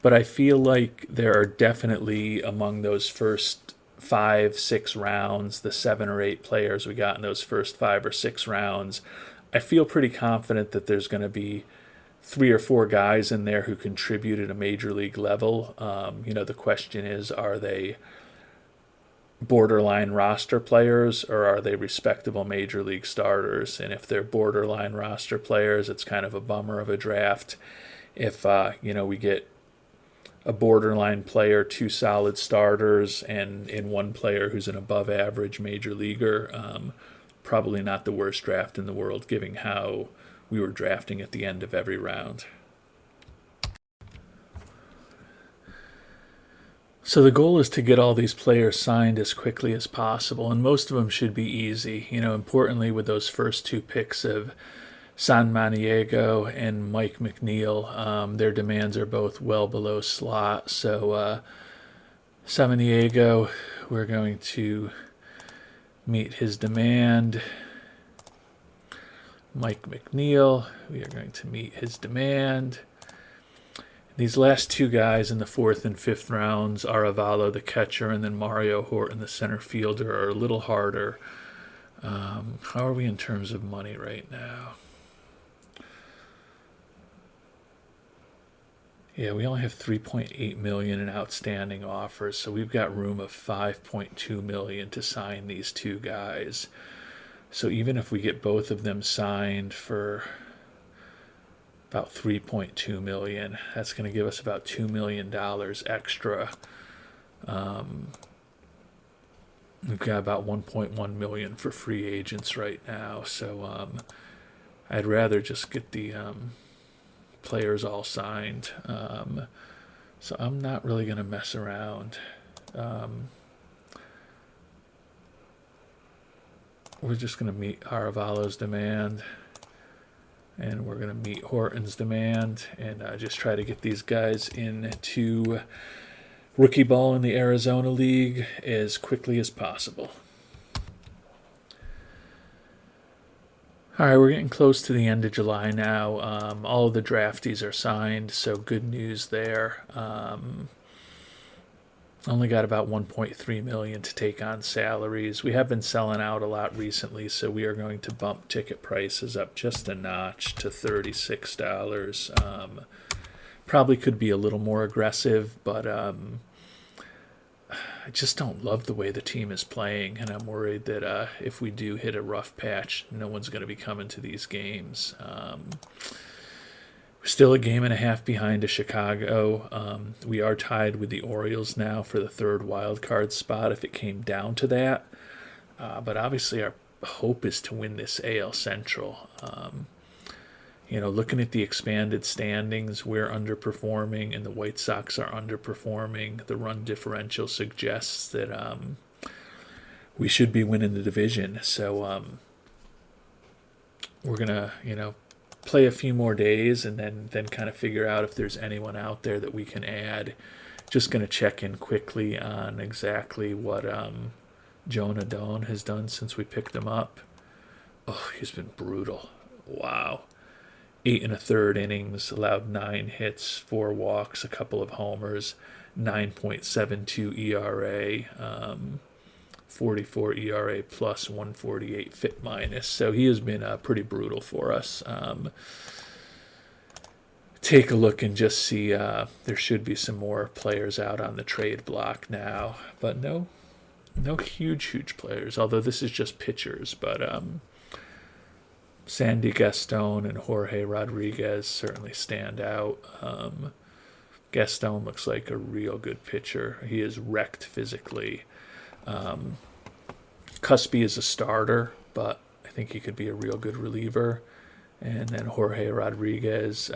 But I feel like there are definitely among those first 5-6 rounds, the 7 or 8 players we got in those first 5 or 6 rounds, I feel pretty confident that there's going to be 3 or 4 guys in there who contribute at a major league level. The question is, are they borderline roster players or are they respectable major league starters? And if they're borderline roster players, it's kind of a bummer of a draft. If, we get a borderline player, 2 solid starters, and in 1 player who's an above average major leaguer, probably not the worst draft in the world, given how we were drafting at the end of every round. So the goal is to get all these players signed as quickly as possible, and most of them should be easy. Importantly, with those first 2 picks of San Maniego and Mike Mcneal, their demands are both well below slot. So San Maniego, we're going to meet his demand. Mike Mcneal, we are going to meet his demand. These last 2 guys in the 4th and 5th rounds, Aravalo, the catcher, and then Mario Horton, the center fielder, are a little harder. How are we in terms of money right now? Yeah, we only have $3.8 million in outstanding offers, so we've got room of $5.2 million to sign these 2 guys. So even if we get both of them signed for about $3.2 million, that's going to give us about $2 million extra. We've got about $1.1 million for free agents right now, so I'd rather just get the players all signed. So I'm not really going to mess around. We're just going to meet Aravalo's demand, and we're going to meet Horton's demand, and just try to get these guys into rookie ball in the Arizona League as quickly as possible. All right, we're getting close to the end of July now. All of the draftees are signed, so good news there. Only got about $1.3 million to take on salaries. We have been selling out a lot recently, so we are going to bump ticket prices up just a notch to $36. Probably could be a little more aggressive, but I just don't love the way the team is playing, and I'm worried that if we do hit a rough patch, no one's going to be coming to these games. We're still a game and a half behind to Chicago. We are tied with the Orioles now for the 3rd wild card spot if it came down to that. But obviously our hope is to win this AL Central. Looking at the expanded standings, we're underperforming and the White Sox are underperforming. The run differential suggests that we should be winning the division. So we're going to, play a few more days and then kind of figure out if there's anyone out there that we can add. Just going to check in quickly on exactly what Jonah Dawn has done since we picked him up. Oh, he's been brutal. Wow. 8 1/3 innings, allowed 9 hits, 4 walks, a couple of homers, 9.72 ERA, 44 ERA plus, 148 FIP minus. So he has been pretty brutal for us. Take a look and just see there should be some more players out on the trade block now. But no, No huge players, although this is just pitchers. But Sandy Gaston and Jorge Rodriguez certainly stand out. Gaston looks like a real good pitcher. He is wrecked physically. Cuspy is a starter, but I think he could be a real good reliever. And then Jorge Rodriguez.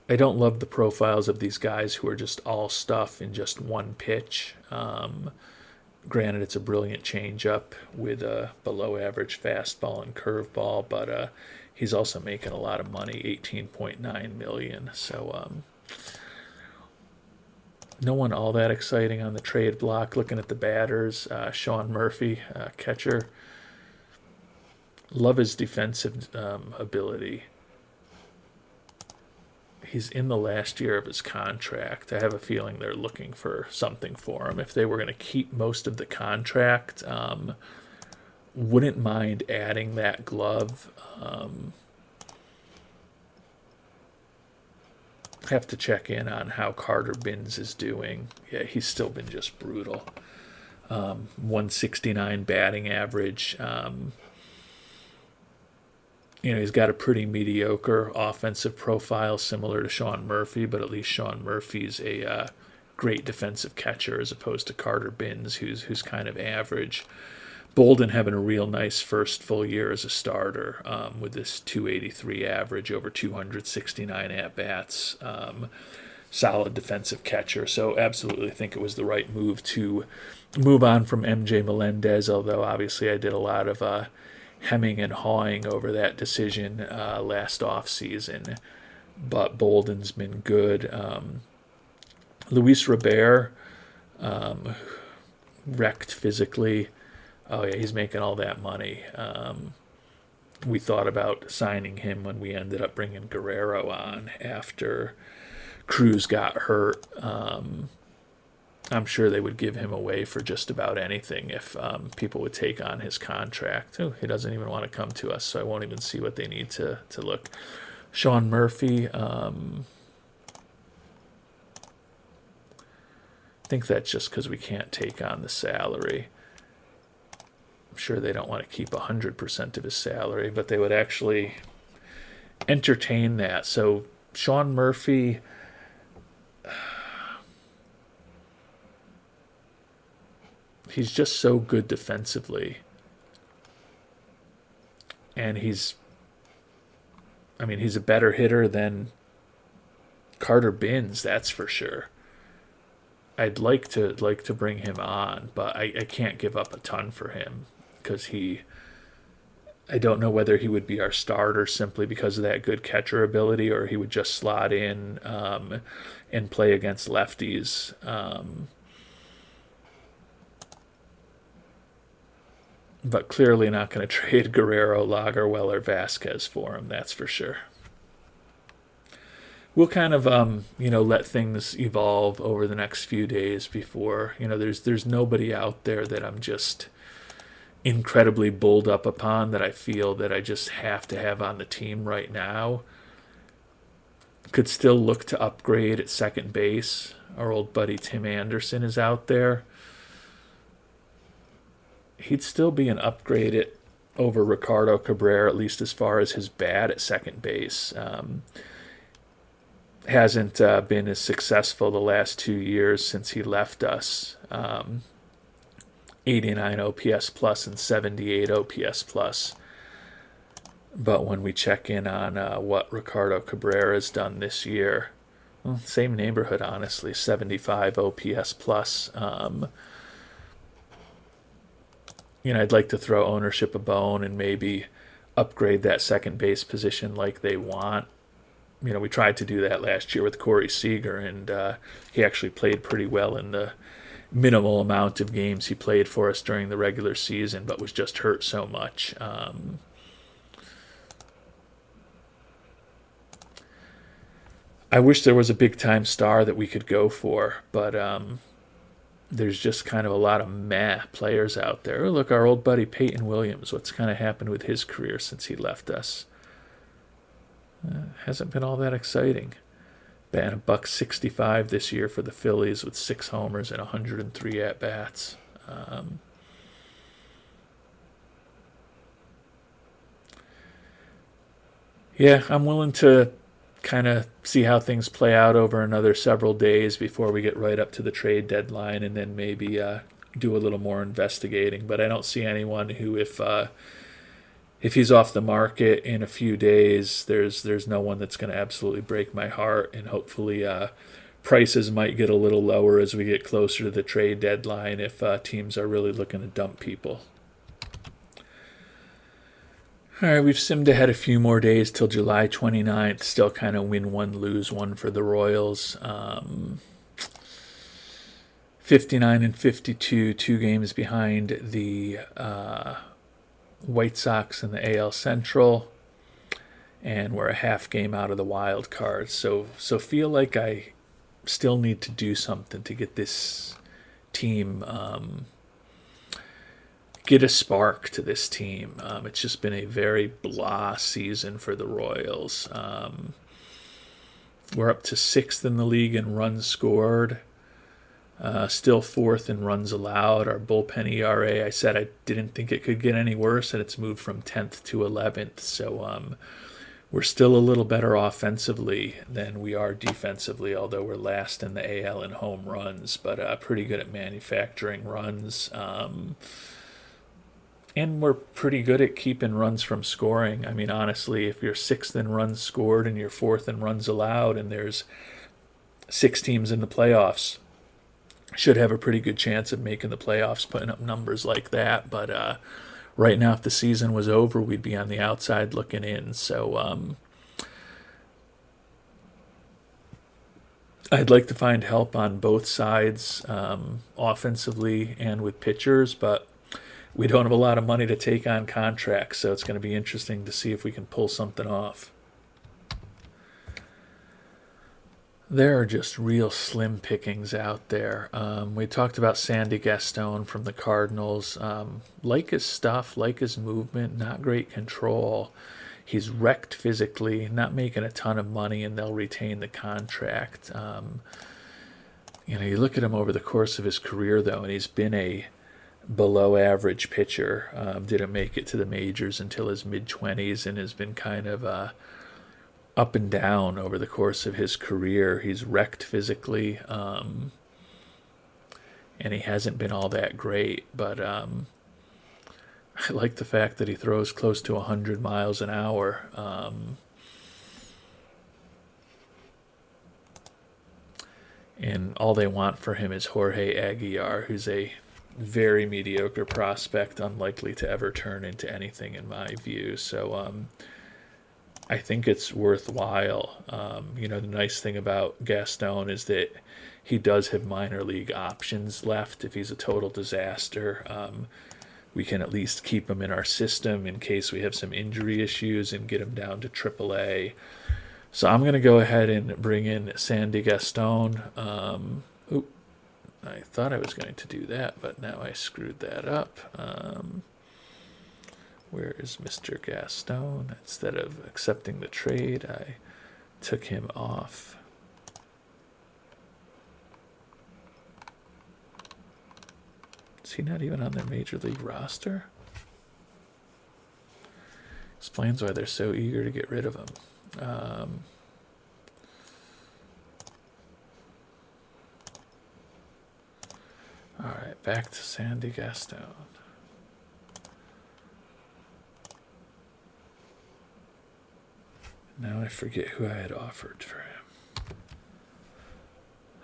I don't love the profiles of these guys who are just all stuff in just one pitch. Granted, it's a brilliant changeup with a below-average fastball and curveball, but he's also making a lot of money, $18.9 million. So no one all that exciting on the trade block. Looking at the batters, Sean Murphy, catcher. Love his defensive ability. He's in the last year of his contract. I have a feeling they're looking for something for him. If they were going to keep most of the contract, wouldn't mind adding that glove. Have to check in on how Carter Binns is doing. Yeah, he's still been just brutal. 169 batting average. He's got a pretty mediocre offensive profile, similar to Sean Murphy, but at least Sean Murphy's a great defensive catcher as opposed to Carter Binns, who's kind of average. Bolden having a real nice first full year as a starter with this 283 average, over 269 at-bats. Solid defensive catcher, so absolutely think it was the right move to move on from MJ Melendez, although obviously I did a lot of hemming and hawing over that decision last offseason. But Bolden's been good. Luis Riviere, wrecked physically. Oh, yeah, he's making all that money. We thought about signing him when we ended up bringing Guerrero on after Cruz got hurt. I'm sure they would give him away for just about anything if people would take on his contract. Oh, he doesn't even want to come to us, so I won't even see what they need to look. Sean Murphy, I think that's just because we can't take on the salary. I'm sure they don't want to keep 100% of his salary, but they would actually entertain that. So Sean Murphy... he's just so good defensively. And he's a better hitter than Carter Binns, that's for sure. I'd like to bring him on, but I can't give up a ton for him because I don't know whether he would be our starter simply because of that good catcher ability, or he would just slot in and play against lefties. But clearly not going to trade Guerrero, Lagerwell, or Vasquez for him, that's for sure. We'll kind of, let things evolve over the next few days before, there's nobody out there that I'm just incredibly bulled up upon that I feel that I just have to have on the team right now. Could still look to upgrade at second base. Our old buddy Tim Anderson is out there. He'd still be an upgrade over Ricardo Cabrera, at least as far as his bat at second base. Hasn't been as successful the last 2 years since he left us. 89 OPS plus and 78 OPS plus. But when we check in on what Ricardo Cabrera has done this year, well, same neighborhood, honestly, 75 OPS plus. I'd like to throw ownership a bone and maybe upgrade that second base position like they want. We tried to do that last year with Corey Seager, and he actually played pretty well in the minimal amount of games he played for us during the regular season, but was just hurt so much. I wish there was a big-time star that we could go for, but there's just kind of a lot of meh players out there. Oh, look, our old buddy Peyton Williams. What's kind of happened with his career since he left us? Hasn't been all that exciting. batting $165 this year for the Phillies with 6 homers and 103 at bats. Yeah, I'm willing to kind of see how things play out over another several days before we get right up to the trade deadline, and then maybe do a little more investigating. But I don't see anyone who, if he's off the market in a few days, there's no one that's going to absolutely break my heart, and hopefully prices might get a little lower as we get closer to the trade deadline if teams are really looking to dump people. All right, we've simmed ahead a few more days till July 29th. Still kind of win one, lose one for the Royals. 59 and 52, 2 games behind the White Sox in the AL Central, and we're a half game out of the wild card. So feel like I still need to do something to get this team. Get a spark to this team. It's just been a very blah season for the Royals. We're up to 6th in the league in runs scored. Still 4th in runs allowed. Our bullpen ERA, I said I didn't think it could get any worse, and it's moved from 10th to 11th. So we're still a little better offensively than we are defensively, although we're last in the AL in home runs, but pretty good at manufacturing runs. And we're pretty good at keeping runs from scoring. I mean, honestly, if you're 6th in runs scored and you're 4th in runs allowed, and there's 6 teams in the playoffs, should have a pretty good chance of making the playoffs, putting up numbers like that. But right now, if the season was over, we'd be on the outside looking in. So I'd like to find help on both sides, offensively and with pitchers, but we don't have a lot of money to take on contracts, so it's going to be interesting to see if we can pull something off. There are just real slim pickings out there. We talked about Sandy Gaston from the Cardinals. Like his stuff, like his movement, not great control. He's wrecked physically, not making a ton of money, and they'll retain the contract. You look at him over the course of his career, though, and he's been a below average pitcher. Didn't make it to the majors until his mid-20s and has been kind of up and down over the course of his career. He's wrecked physically, and he hasn't been all that great, but I like the fact that he throws close to 100 miles an hour. And all they want for him is Jorge Aguilar, who's a very mediocre prospect, unlikely to ever turn into anything in my view. So I think it's worthwhile. The nice thing about Gaston is that he does have minor league options left. If he's a total disaster, we can at least keep him in our system in case we have some injury issues and get him down to AAA. So I'm going to go ahead and bring in Sandy Gaston. I thought I was going to do that, but now I screwed that up. Where is Mr. Gaston? Instead of accepting the trade, I took him off. Is he not even on their major league roster? Explains why they're so eager to get rid of him. All right, back to Sandy Gaston. Now I forget who I had offered for him.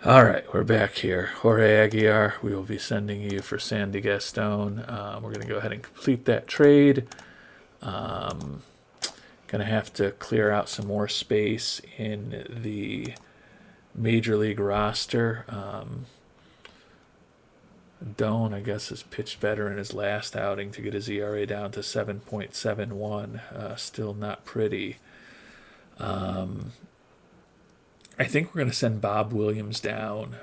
All right, we're back here. Jorge Aguilar, we will be sending you for Sandy Gaston. We're going to go ahead and complete that trade. Going to have to clear out some more space in the major league roster. Doan, I guess, has pitched better in his last outing to get his ERA down to 7.71. Still not pretty. I think we're going to send Bob Williams down.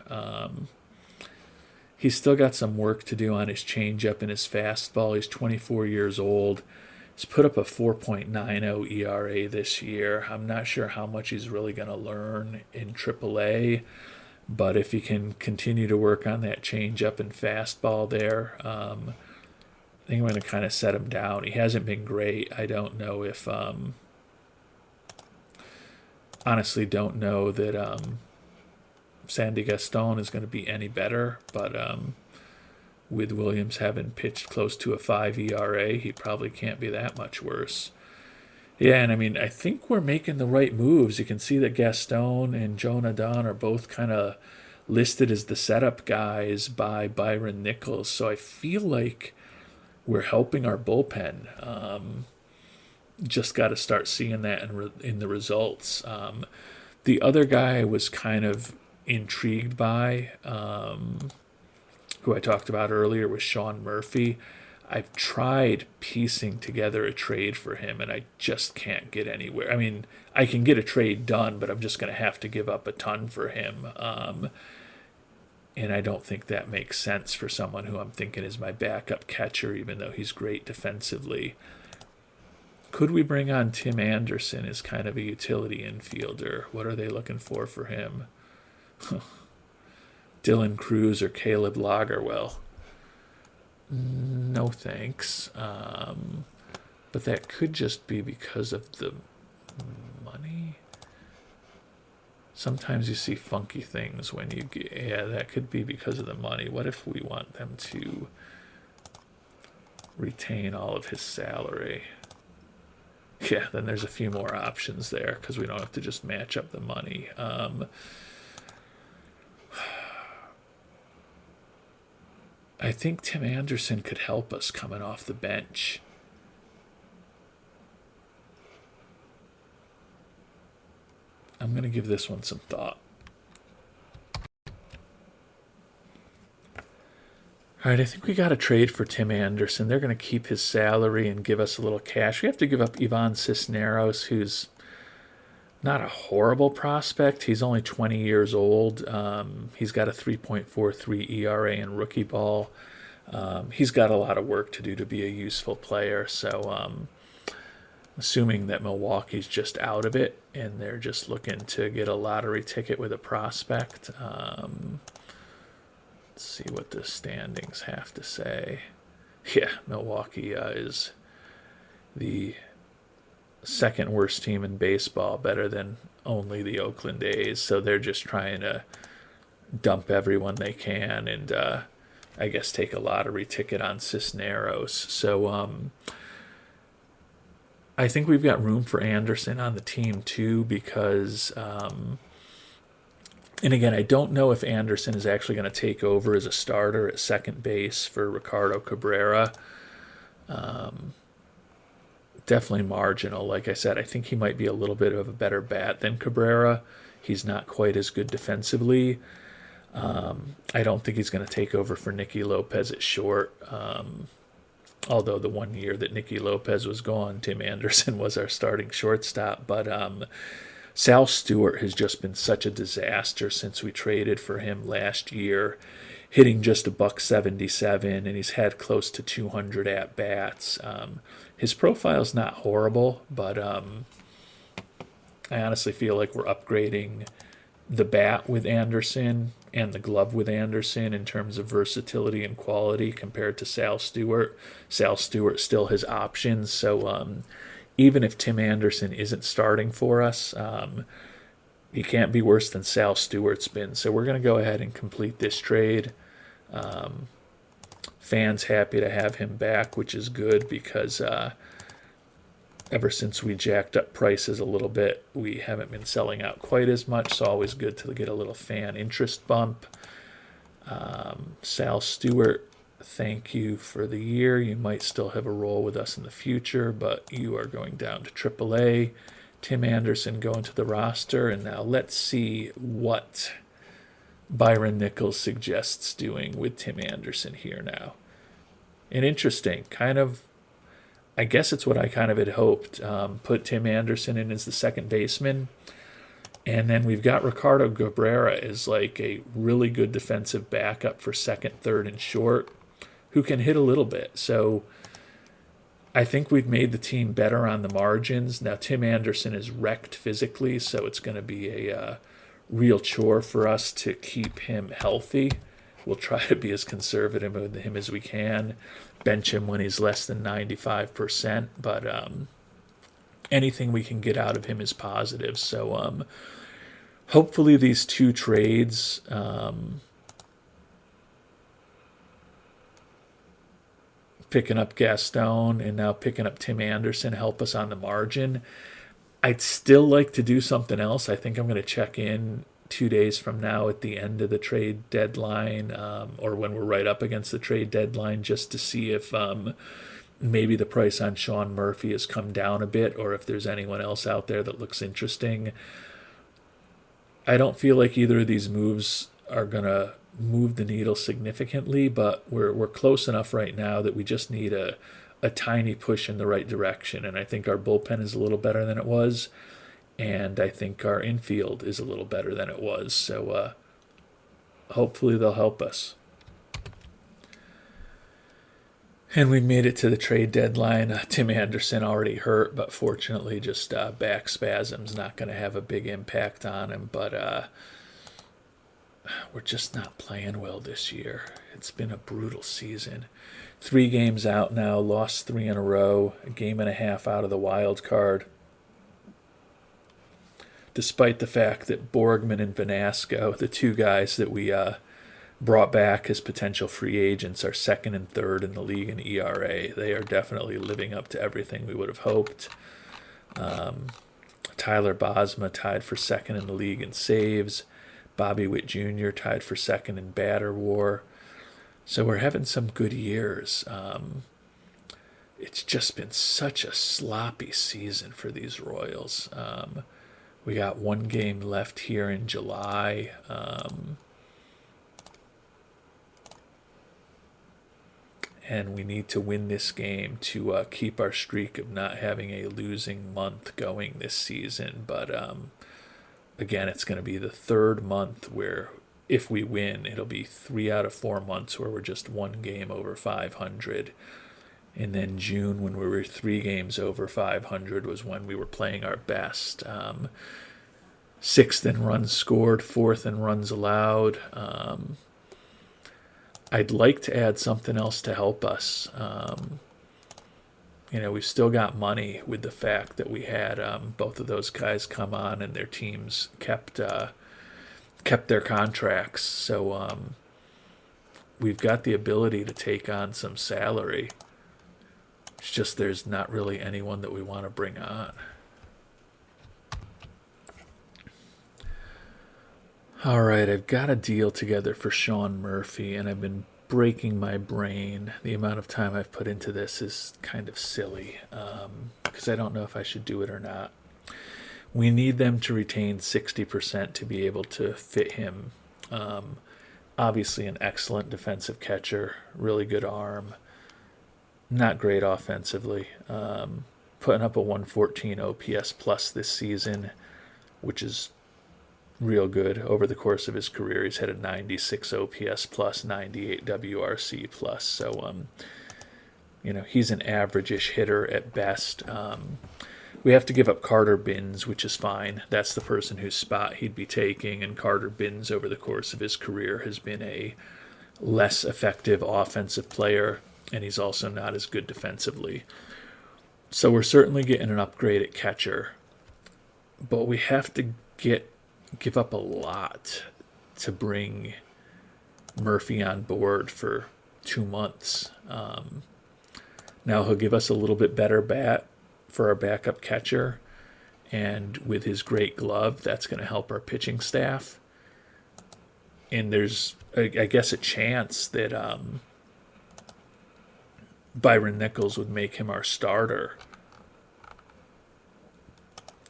He's still got some work to do on his changeup and his fastball. He's 24 years old. He's put up a 4.90 ERA this year. I'm not sure how much he's really going to learn in AAA, but if he can continue to work on that changeup and fastball there, I think I'm going to kind of set him down. He hasn't been great. I don't know if, honestly, don't know that Sandy Gaston is going to be any better, but with Williams having pitched close to a 5 ERA, he probably can't be that much worse. Yeah, and I mean, I think we're making the right moves. You can see that Gaston and Jonah Dunn are both kind of listed as the setup guys by Byron Nichols, so I feel like we're helping our bullpen. Just got to start seeing that in the results. The other guy I was kind of intrigued by, who I talked about earlier, was Sean Murphy. I've tried piecing together a trade for him, and I just can't get anywhere. I mean, I can get a trade done, but I'm just going to have to give up a ton for him. And I don't think that makes sense for someone who I'm thinking is my backup catcher, even though he's great defensively. Could we bring on Tim Anderson as kind of a utility infielder? What are they looking for him? Dylan Cruz or Caleb Lagerwell? No thanks. But that could just be because of the money. Sometimes you see funky things when you get, yeah, that could be because of the money. What if we want them to retain all of his salary? Yeah, then there's a few more options there because we don't have to just match up the money. I think Tim Anderson could help us coming off the bench. I'm going to give this one some thought. All right, I think we got to trade for Tim Anderson. They're going to keep his salary and give us a little cash. We have to give up Ivan Cisneros, who's not a horrible prospect. He's only 20 years old. He's got a 3.43 ERA in rookie ball. He's got a lot of work to do to be a useful player. So assuming that Milwaukee's just out of it and they're just looking to get a lottery ticket with a prospect. Let's see what the standings have to say. Yeah, Milwaukee is the second worst team in baseball, better than only the Oakland A's. So they're just trying to dump everyone they can and I guess take a lottery ticket on Cisneros. So I think we've got room for Anderson on the team too because and again, I don't know if Anderson is actually going to take over as a starter at second base for Ricardo Cabrera. Definitely marginal. Like I said, I think he might be a little bit of a better bat than Cabrera. He's not quite as good defensively. I don't think he's going to take over for Nicky Lopez at short. Although the one year that Nicky Lopez was gone, Tim Anderson was our starting shortstop. But Sal Stewart has just been such a disaster since we traded for him last year, hitting just $177, and he's had close to 200 at-bats. His profile's not horrible, but I honestly feel like we're upgrading the bat with Anderson and the glove with Anderson in terms of versatility and quality compared to Sal Stewart. Sal Stewart still has options, so even if Tim Anderson isn't starting for us, he can't be worse than Sal Stewart's been. So we're going to go ahead and complete this trade. Fans happy to have him back, which is good because ever since we jacked up prices a little bit, we haven't been selling out quite as much. So always good to get a little fan interest bump. Sal Stewart, thank you for the year. You might still have a role with us in the future, but you are going down to AAA. Tim Anderson going to the roster. And now let's see what Byron Nichols suggests doing with Tim Anderson here now. And interesting, kind of, I guess it's what I kind of had hoped. Put Tim Anderson in as the second baseman. And then we've got Ricardo Cabrera as like a really good defensive backup for second, third, and short, who can hit a little bit. So I think we've made the team better on the margins. Now, Tim Anderson is wrecked physically, so it's going to be a real chore for us to keep him healthy. We'll try to be as conservative with him as we can, bench him when he's less than 95%, but anything we can get out of him is positive. So hopefully these two trades picking up Gaston and now picking up Tim Anderson help us on the margin. I'd still like to do something else. I think I'm going to check in 2 days from now at the end of the trade deadline, or when we're right up against the trade deadline, just to see if maybe the price on Sean Murphy has come down a bit, or if there's anyone else out there that looks interesting. I don't feel like either of these moves are going to move the needle significantly, but we're close enough right now that we just need a tiny push in the right direction. And I think our bullpen is a little better than it was, and I think our infield is a little better than it was. So hopefully they'll help us. And we made it to the trade deadline. Tim Anderson already hurt, but fortunately just back spasms, not going to have a big impact on him. But we're just not playing well this year. It's been a brutal season. 3 games out now, lost 3 in a row, a game and a half out of the wild card. Despite the fact that Borgman and Vanasco, the 2 guys that we brought back as potential free agents, are 2nd and 3rd in the league in ERA. They are definitely living up to everything we would have hoped. Tyler Bosma tied for 2nd in the league in saves. Bobby Witt Jr. tied for 2nd in batter war. So we're having some good years. It's just been such a sloppy season for these Royals. We got 1 game left here in July. And we need to win this game to keep our streak of not having a losing month going this season. But again, it's going to be the 3rd month where if we win, it'll be 3 out of 4 months where we're just 1 game over 500. And then June, when we were 3 games over 500, was when we were playing our best. 6th in runs scored, 4th in runs allowed. I'd like to add something else to help us. We've still got money with the fact that we had both of those guys come on and their teams kept their contracts. So we've got the ability to take on some salary. It's just there's not really anyone that we want to bring on. All right, I've got a deal together for Sean Murphy, and I've been breaking my brain. The amount of time I've put into this is kind of silly, because I don't know if I should do it or not. We need them to retain 60% to be able to fit him. Obviously an excellent defensive catcher, really good arm, not great offensively. Putting up a 114 OPS plus this season, which is real good. Over the course of his career, he's had a 96 OPS plus, 98 WRC plus. So, he's an average-ish hitter at best. We have to give up Carter Binns, which is fine. That's the person whose spot he'd be taking, and Carter Binns over the course of his career has been a less effective offensive player, and he's also not as good defensively. So we're certainly getting an upgrade at catcher, but we have to give up a lot to bring Murphy on board for 2 months. Now he'll give us a little bit better bat for our backup catcher, and with his great glove, that's going to help our pitching staff. And there's, I guess, a chance that Byron Nichols would make him our starter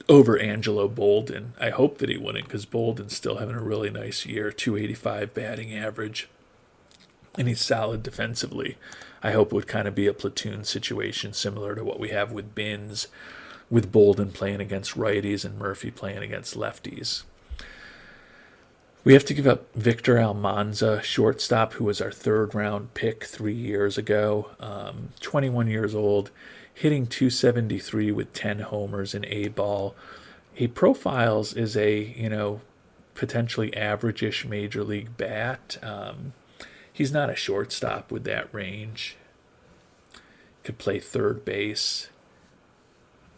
over Angelo Bolden. I hope that he wouldn't, because Bolden's still having a really nice year, 285 batting average, and he's solid defensively. I hope it would kind of be a platoon situation similar to what we have with Binns, with Bolden playing against righties and Murphy playing against lefties. We have to give up Victor Almanza, shortstop, who was our 3rd-round pick 3 years ago. 21 years old. hitting .273 with 10 homers in A ball. He profiles is a, potentially average-ish major league bat. He's not a shortstop with that range. Could play third base.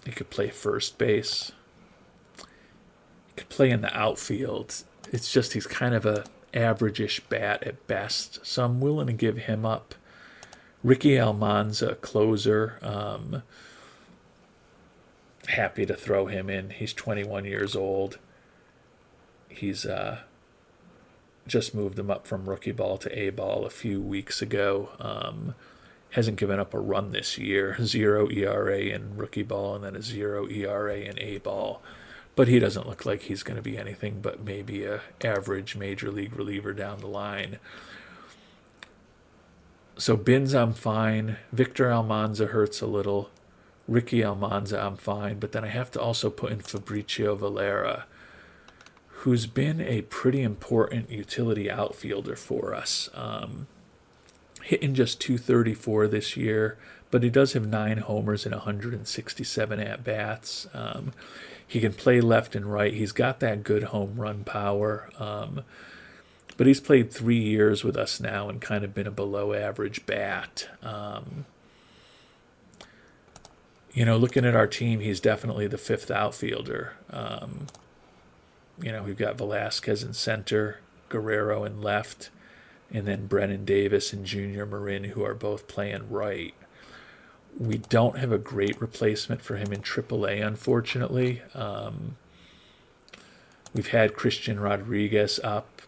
He could play first base. He could play in the outfield. It's just he's kind of a average-ish bat at best, so I'm willing to give him up. Ricky Almanza, closer. Happy to throw him in. He's 21 years old. He's just moved him up from rookie ball to A ball a few weeks ago. Hasn't given up a run this year. 0 ERA in rookie ball and then a 0 ERA in A ball. But he doesn't look like he's going to be anything but maybe a average major league reliever down the line. So Binns, I'm fine. Victor Almanza hurts a little. Ricky Almanza, I'm fine. But then I have to also put in Fabricio Valera, who's been a pretty important utility outfielder for us. Hitting just .234 this year, but he does have 9 homers and 167 at-bats. He can play left and right. He's got that good home run power. But he's played 3 years with us now and kind of been a below-average bat. Looking at our team, he's definitely the 5th outfielder. We've got Velasquez in center, Guerrero in left, and then Brennan Davis and Junior Marin, who are both playing right. We don't have a great replacement for him in AAA, unfortunately. We've had Christian Rodriguez up.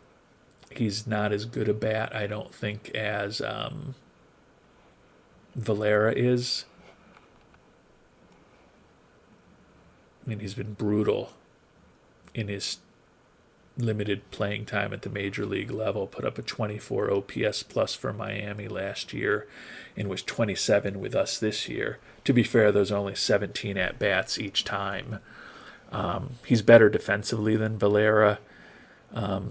He's not as good a bat, I don't think, as Valera is. I mean, he's been brutal in his limited playing time at the major league level. Put up a 24 OPS plus for Miami last year and was 27 with us this year. To be fair, there's only 17 at-bats each time. He's better defensively than Valera,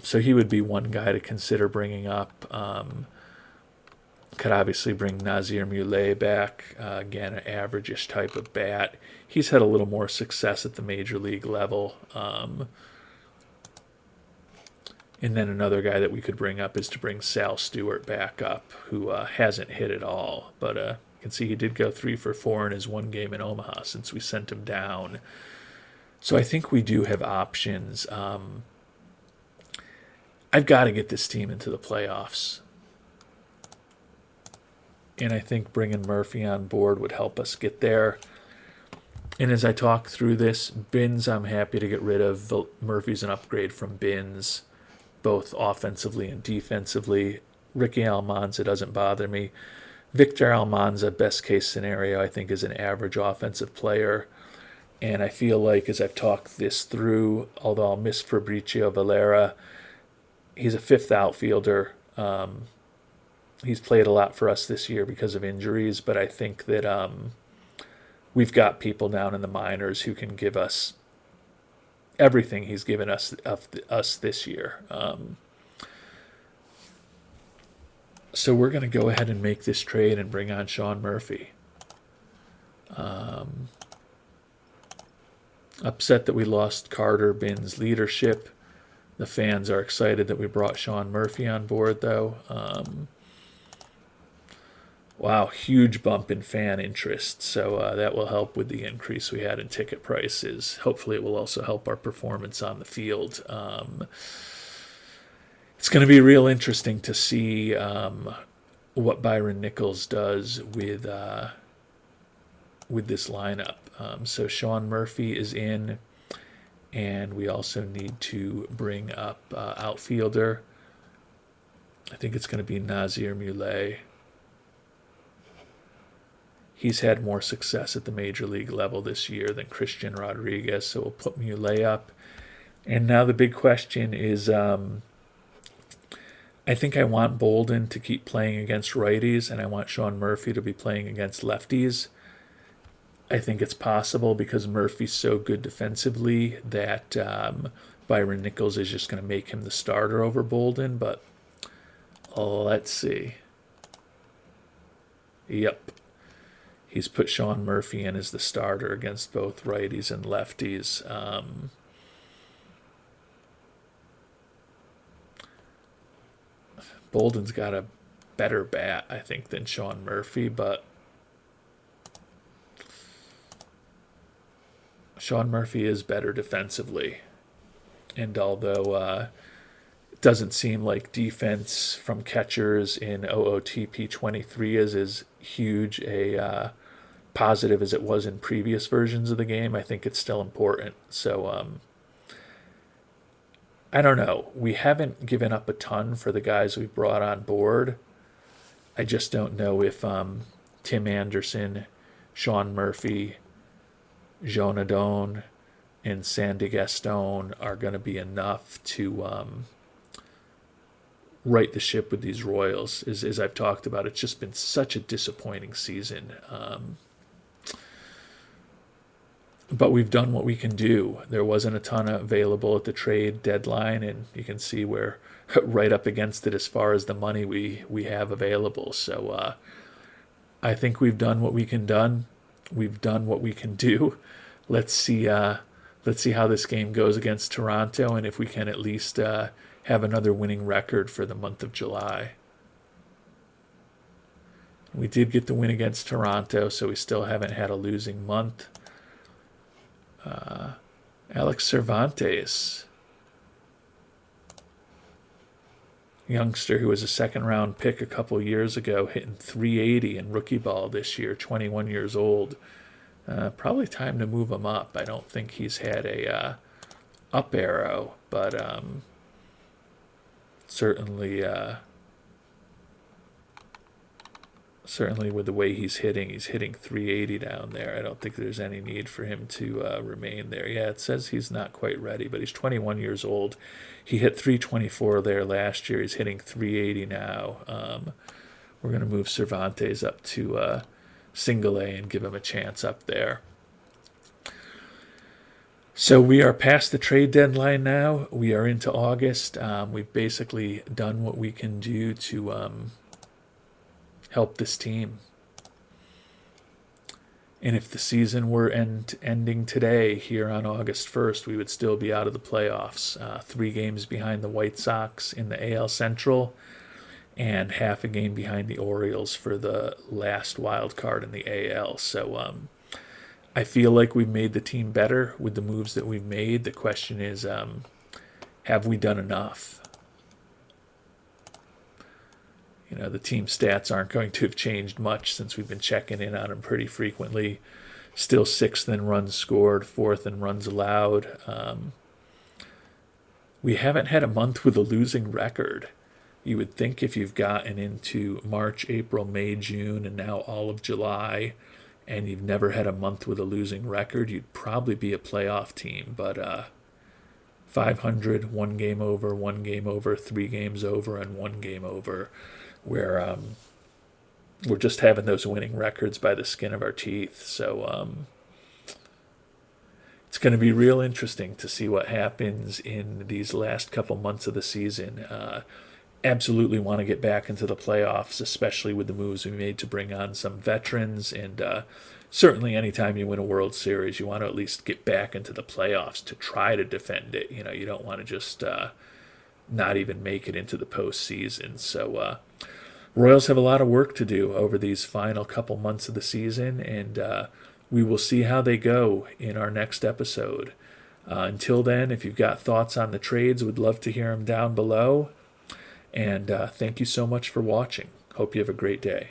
so he would be one guy to consider bringing up. Could obviously bring Nazir Muley back. Again, an average-ish type of bat. He's had a little more success at the major league level. And then another guy that we could bring up is to bring Sal Stewart back up, who hasn't hit at all. But you can see he did go 3 for 4 in his one game in Omaha since we sent him down. So I think we do have options. I've got to get this team into the playoffs. And I think bringing Murphy on board would help us get there. And as I talk through this, Binns I'm happy to get rid of. Murphy's an upgrade from Binns, both offensively and defensively. Ricky Almanza doesn't bother me. Victor Almanza, best case scenario, I think is an average offensive player. And I feel like as I've talked this through, although I'll miss Fabricio Valera, he's a 5th outfielder. He's played a lot for us this year because of injuries, but I think that we've got people down in the minors who can give us everything he's given us this year. So we're going to go ahead and make this trade and bring on Sean Murphy. Upset that we lost Carter Binns' leadership. The fans are excited that we brought Sean Murphy on board, though. Wow, huge bump in fan interest. So that will help with the increase we had in ticket prices. Hopefully it will also help our performance on the field. It's going to be real interesting to see what Byron Nichols does with this lineup. So Sean Murphy is in, and we also need to bring up outfielder. I think it's going to be Nazir Muley. He's had more success at the major league level this year than Christian Rodriguez, so we'll put Muley up. And now the big question is, I think I want Bolden to keep playing against righties, and I want Sean Murphy to be playing against lefties. I think it's possible because Murphy's so good defensively that Byron Nichols is just going to make him the starter over Bolden, but let's see. Yep. he's put Sean Murphy in as the starter against both righties and lefties. Bolden's got a better bat, I think, than Sean Murphy, but Sean Murphy is better defensively. And although it doesn't seem like defense from catchers in OOTP 23 is as huge a positive as it was in previous versions of the game, I think it's still important. So I don't know. We haven't given up a ton for the guys we've brought on board. I just don't know if Tim Anderson, Sean Murphy, Jonadon, and Sandy Gaston are going to be enough to right the ship with these Royals. As I've talked about, it's just been such a disappointing season. But we've done what we can do. There wasn't a ton available at the trade deadline, and you can see we're right up against it as far as the money we have available. So I think we've done what we can done. We've done what we can do. Let's see how this game goes against Toronto, and if we can at least have another winning record for the month of July. We did get the win against Toronto, so we still haven't had a losing month. Alex Cervantes, youngster who was a second-round pick a couple years ago, hitting .380 in rookie ball this year, 21 years old. Probably time to move him up. I don't think he's had a up arrow, but certainly with the way he's hitting .380 down there. I don't think there's any need for him to remain there. Yeah, it says he's not quite ready, but he's 21 years old. He hit .324 there last year. He's hitting .380 now. We're going to move Cervantes up to single A and give him a chance up there. So we are past the trade deadline now. We are into August. We've basically done what we can do to help this team. And if the season were ending today, here on August 1st, we would still be out of the playoffs. 3 games behind the White Sox in the AL Central, and half a game behind the Orioles for the last wild card in the AL. So I feel like we've made the team better with the moves that we've made. The question is, have we done enough? You know, the team stats aren't going to have changed much since we've been checking in on them pretty frequently. Still 6th in runs scored, 4th in runs allowed. We haven't had a month with a losing record. You would think if you've gotten into March, April, May, June, and now all of July, and you've never had a month with a losing record, you'd probably be a playoff team. But 500, 1 game over, 1 game over, 3 games over, and 1 game over. Where we're just having those winning records by the skin of our teeth. So it's going to be real interesting to see what happens in these last couple months of the season. Absolutely want to get back into the playoffs, especially with the moves we made to bring on some veterans. And certainly anytime you win a World Series, you want to at least get back into the playoffs to try to defend it. You know, you don't want to just not even make it into the postseason. So Royals have a lot of work to do over these final couple months of the season, and we will see how they go in our next episode. Until then, if you've got thoughts on the trades, we'd love to hear them down below. And thank you so much for watching. Hope you have a great day.